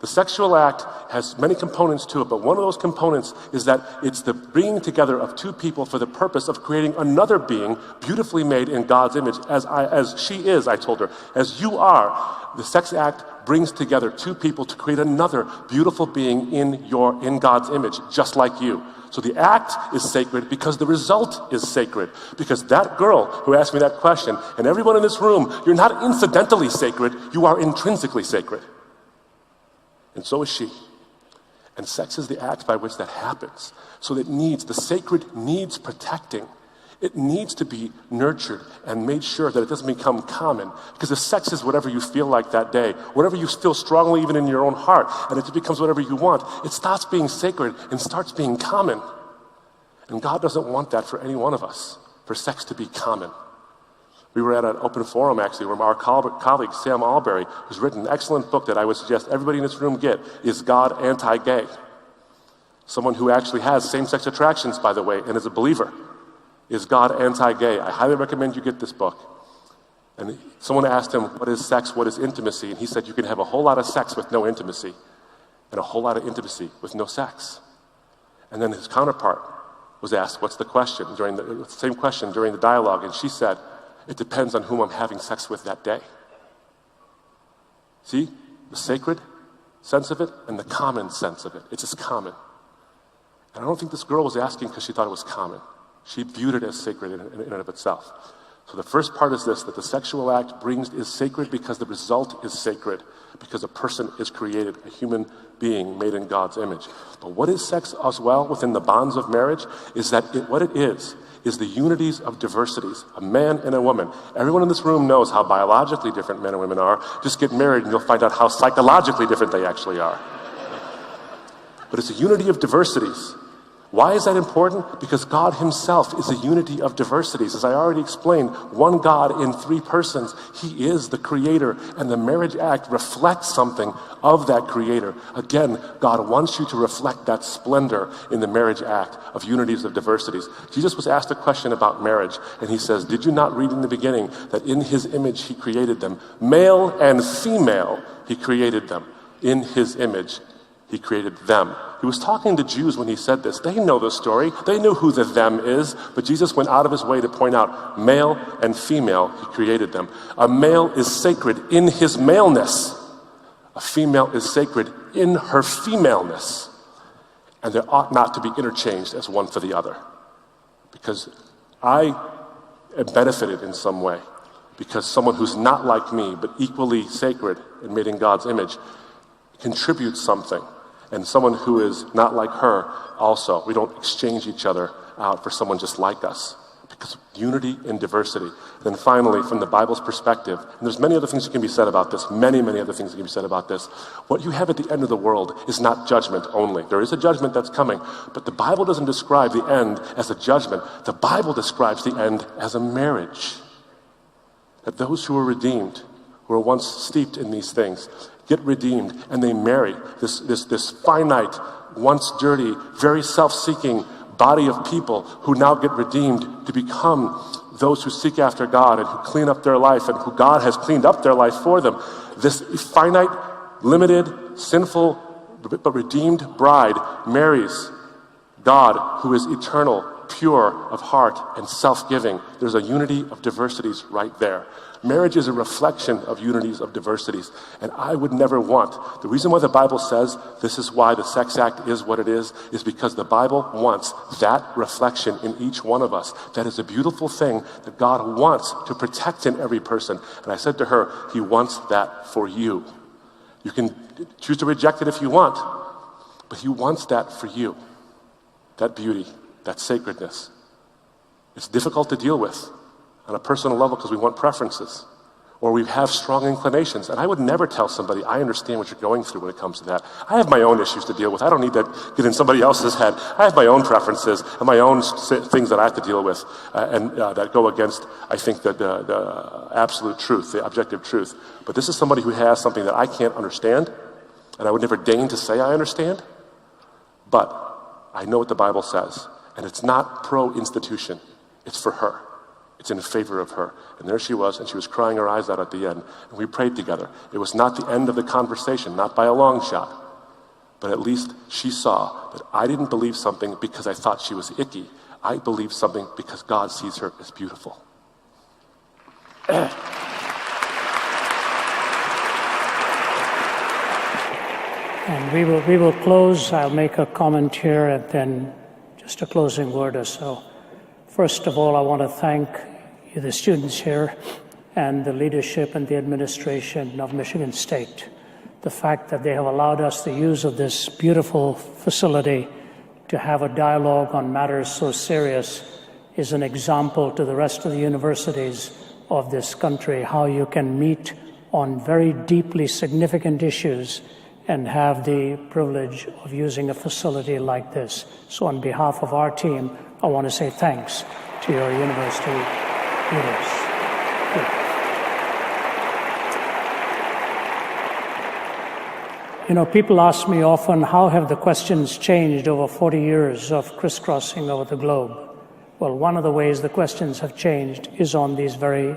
The sexual act has many components to it, but one of those components is that it's the bringing together of two people for the purpose of creating another being beautifully made in God's image, as she is, I told her, as you are. The sex act brings together two people to create another beautiful being in God's image, just like you. So the act is sacred because the result is sacred. Because that girl who asked me that question, and everyone in this room, you're not incidentally sacred, you are intrinsically sacred. And so is she. And sex is the act by which that happens. So the sacred needs protecting. It needs to be nurtured and made sure that it doesn't become common. Because if sex is whatever you feel like that day, whatever you feel strongly even in your own heart, and it just becomes whatever you want, it stops being sacred and starts being common. And God doesn't want that for any one of us, for sex to be common. We were at an open forum, actually, where our colleague, Sam Alberry, who's written an excellent book that I would suggest everybody in this room get, Is God Anti-Gay? Someone who actually has same-sex attractions, by the way, and is a believer. Is God Anti-Gay? I highly recommend you get this book. And someone asked him, what is sex, what is intimacy? And he said, you can have a whole lot of sex with no intimacy, and a whole lot of intimacy with no sex. And then his counterpart was asked, what's the question? The same question during the dialogue, and she said, it depends on whom I'm having sex with that day. See? The sacred sense of it and the common sense of it. It's just common. And I don't think this girl was asking because she thought it was common. She viewed it as sacred in and of itself. So the first part is this, that the sexual act is sacred because the result is sacred, because a person is created, a human being made in God's image. But what is sex as well within the bonds of marriage is that what it is the unities of diversities, a man and a woman. Everyone in this room knows how biologically different men and women are. Just get married and you'll find out how psychologically different they actually are. But it's a unity of diversities. Why is that important? Because God himself is a unity of diversities. As I already explained, one God in three persons. He is the creator, and the marriage act reflects something of that creator. Again, God wants you to reflect that splendor in the marriage act of unities of diversities. Jesus was asked a question about marriage, and he says, did you not read in the beginning that in his image he created them? Male and female, he created them. In his image, he created them. He was talking to Jews when he said this. They know the story. They knew who the them is. But Jesus went out of his way to point out male and female, he created them. A male is sacred in his maleness. A female is sacred in her femaleness. And there ought not to be interchanged as one for the other. Because I am benefited in some way. Because someone who's not like me, but equally sacred and made in God's image, contributes something. And someone who is not like her also. We don't exchange each other out for someone just like us. Because unity in diversity. Then finally, from the Bible's perspective, and there's many other things that can be said about this, many other things that can be said about this. What you have at the end of the world is not judgment only. There is a judgment that's coming, but the Bible doesn't describe the end as a judgment. The Bible describes the end as a marriage. That those who are redeemed, who were once steeped in these things, get redeemed, and they marry this finite, once dirty, very self-seeking body of people who now get redeemed to become those who seek after God and who clean up their life and who God has cleaned up their life for them. This finite, limited, sinful, but redeemed bride marries God, who is eternal, pure of heart, and self-giving. There's a unity of diversities right there. Marriage is a reflection of unities of diversities. And I would never want, the reason why the Bible says this is why the sex act is what it is because the Bible wants that reflection in each one of us. That is a beautiful thing that God wants to protect in every person. And I said to her, he wants that for you. You can choose to reject it if you want, but he wants that for you. That beauty, that sacredness. It's difficult to deal with on a personal level because we want preferences or we have strong inclinations. And I would never tell somebody, I understand what you're going through when it comes to that. I have my own issues to deal with. I don't need to get in somebody else's head. I have my own preferences and my own things that I have to deal with and that go against, I think, the absolute truth, the objective truth. But this is somebody who has something that I can't understand, and I would never deign to say I understand. But I know what the Bible says, and it's not pro-institution. It's for her. It's in favor of her. And there she was, and she was crying her eyes out at the end. And we prayed together. It was not the end of the conversation, not by a long shot. But at least she saw that I didn't believe something because I thought she was icky. I believed something because God sees her as beautiful.
And we will close. I'll make a comment here and then just a closing word or so. First of all, I want to thank you, the students here, and the leadership and the administration of Michigan State. The fact that they have allowed us the use of this beautiful facility to have a dialogue on matters so serious is an example to the rest of the universities of this country, how you can meet on very deeply significant issues and have the privilege of using a facility like this. So on behalf of our team, I want to say thanks to your university leaders. You know, people ask me often, how have the questions changed over 40 years of crisscrossing over the globe? Well, one of the ways the questions have changed is on these very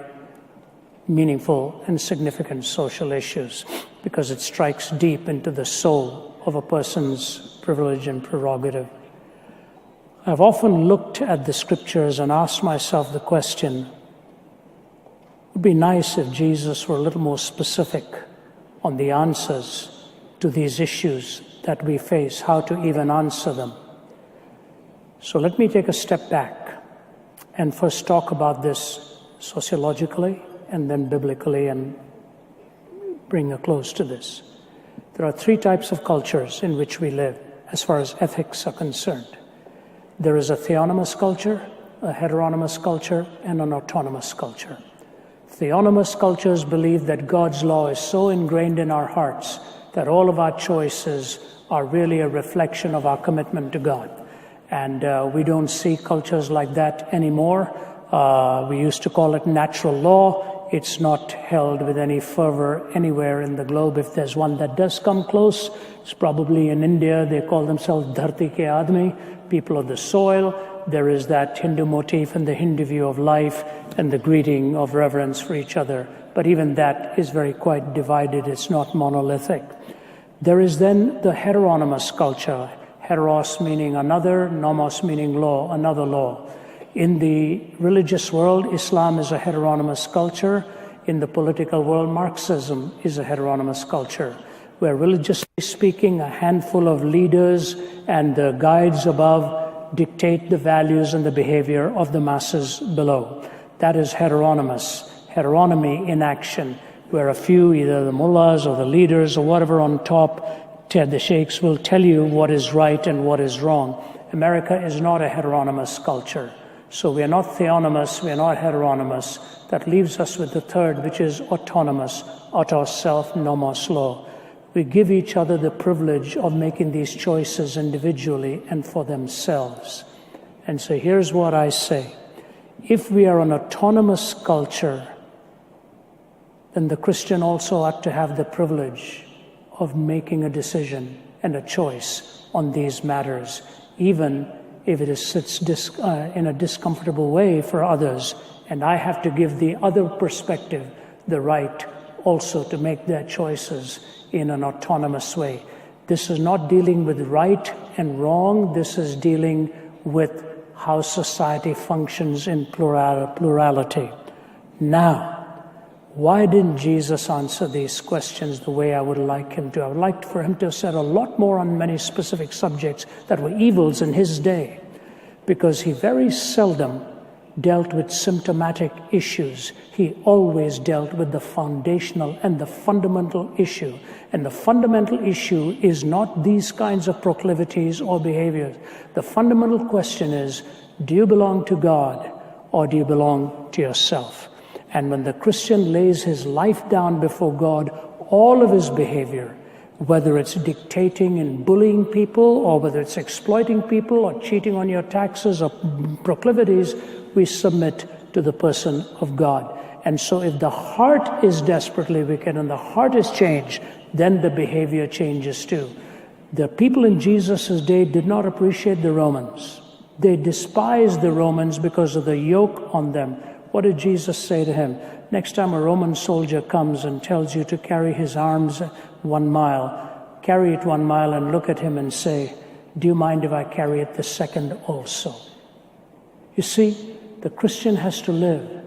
meaningful and significant social issues, because it strikes deep into the soul of a person's privilege and prerogative. I've often looked at the scriptures and asked myself the question, it would be nice if Jesus were a little more specific on the answers to these issues that we face, how to even answer them. So let me take a step back and first talk about this sociologically and then biblically and bring a close to this. There are three types of cultures in which we live as far as ethics are concerned. There is a theonomous culture, a heteronymous culture, and an autonomous culture. Theonomous cultures believe that God's law is so ingrained in our hearts that all of our choices are really a reflection of our commitment to God. And we don't see cultures like that anymore. We used to call it natural law. It's not held with any fervor anywhere in the globe. If there's one that does come close, it's probably in India. They call themselves Dharti ke Aadmi, people of the soil. There is that Hindu motif and the Hindu view of life and the greeting of reverence for each other. But even that is very quite divided. It's not monolithic. There is then the heteronymous culture. Heteros meaning another, nomos meaning law, another law. In the religious world, Islam is a heteronymous culture. In the political world, Marxism is a heteronymous culture, where religiously speaking, a handful of leaders and the guides above dictate the values and the behavior of the masses below. That is heteronymous, heteronomy in action, where a few, either the mullahs or the leaders or whatever on top, the sheikhs will tell you what is right and what is wrong. America is not a heteronymous culture. So we are not theonomous, we are not heteronymous. That leaves us with the third, which is autonomous, autos, self, nomos, law. We give each other the privilege of making these choices individually and for themselves. And so here's what I say. If we are an autonomous culture, then the Christian also ought to have the privilege of making a decision and a choice on these matters, even if it sits in a discomfortable way for others. And I have to give the other perspective the right also to make their choices in an autonomous way. This is not dealing with right and wrong. This is dealing with how society functions in plurality. Now, why didn't Jesus answer these questions the way I would like him to? I would like for him to have said a lot more on many specific subjects that were evils in his day, because he very seldom dealt with symptomatic issues. He always dealt with the foundational and the fundamental issue. And the fundamental issue is not these kinds of proclivities or behaviors. The fundamental question is, do you belong to God or do you belong to yourself? And when the Christian lays his life down before God, all of his behavior, whether it's dictating and bullying people, or whether it's exploiting people, or cheating on your taxes, or proclivities, we submit to the person of God. And so if the heart is desperately wicked and the heart is changed, then the behavior changes too. The people in Jesus' day did not appreciate the Romans. They despised the Romans because of the yoke on them. What did Jesus say to him? Next time a Roman soldier comes and tells you to carry his arms 1 mile, carry it 1 mile and look at him and say, do you mind if I carry it the second also? You see, the Christian has to live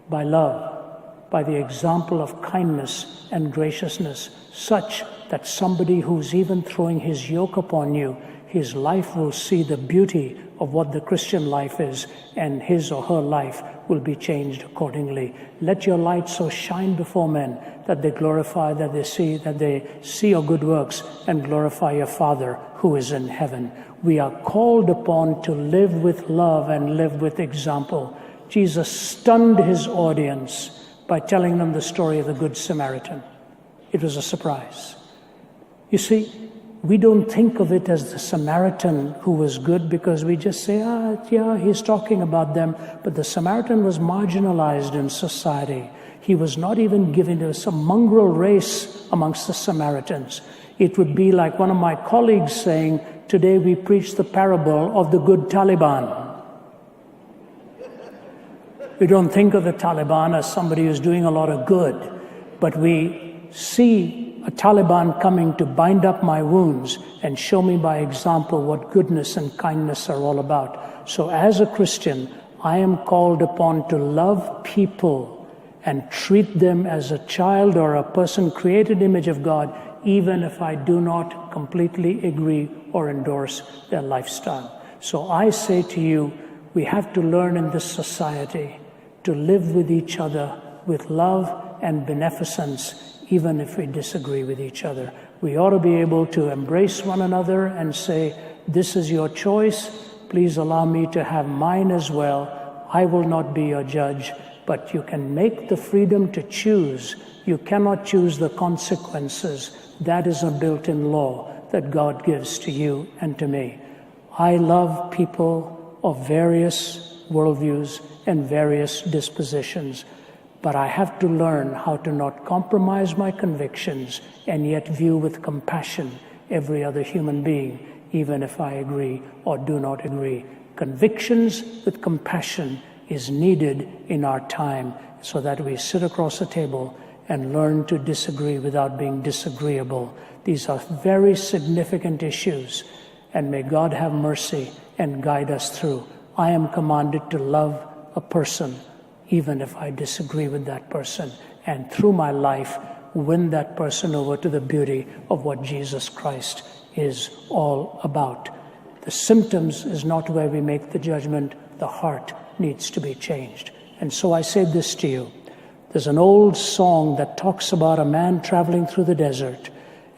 by love, by the example of kindness and graciousness, such that somebody who's even throwing his yoke upon you, his life will see the beauty of what the Christian life is, and his or her life will be changed accordingly. Let your light so shine before men that they see your good works and glorify your Father who is in heaven. We are called upon to live with love and live with example. Jesus stunned his audience by telling them the story of the Good Samaritan. It was a surprise. You see, we don't think of it as the Samaritan who was good because we just say, yeah, he's talking about them. But the Samaritan was marginalized in society. He was not even given to some mongrel race amongst the Samaritans. It would be like one of my colleagues saying, today we preach the parable of the good Taliban. We don't think of the Taliban as somebody who's doing a lot of good, but we see a Taliban coming to bind up my wounds and show me by example what goodness and kindness are all about. So as a Christian, I am called upon to love people and treat them as a child or a person created in the image of God, even if I do not completely agree or endorse their lifestyle. So I say to you, we have to learn in this society to live with each other with love and beneficence, even if we disagree with each other. We ought to be able to embrace one another and say, this is your choice. Please allow me to have mine as well. I will not be your judge, but you can make the freedom to choose. You cannot choose the consequences. That is a built-in law that God gives to you and to me. I love people of various worldviews and various dispositions, but I have to learn how to not compromise my convictions and yet view with compassion every other human being, even if I agree or do not agree. Convictions with compassion is needed in our time so that we sit across the table and learn to disagree without being disagreeable. These are very significant issues, and may God have mercy and guide us through. I am commanded to love a person, even if I disagree with that person, and through my life, win that person over to the beauty of what Jesus Christ is all about. The symptoms is not where we make the judgment. The heart needs to be changed. And so I say this to you. There's an old song that talks about a man traveling through the desert,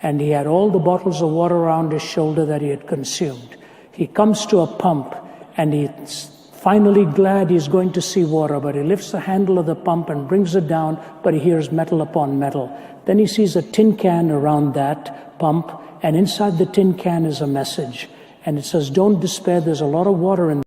and he had all the bottles of water around his shoulder that he had consumed. He comes to a pump, and he's finally glad he's going to see water, but he lifts the handle of the pump and brings it down, but he hears metal upon metal. Then he sees a tin can around that pump, and inside the tin can is a message. And it says, don't despair, there's a lot of water in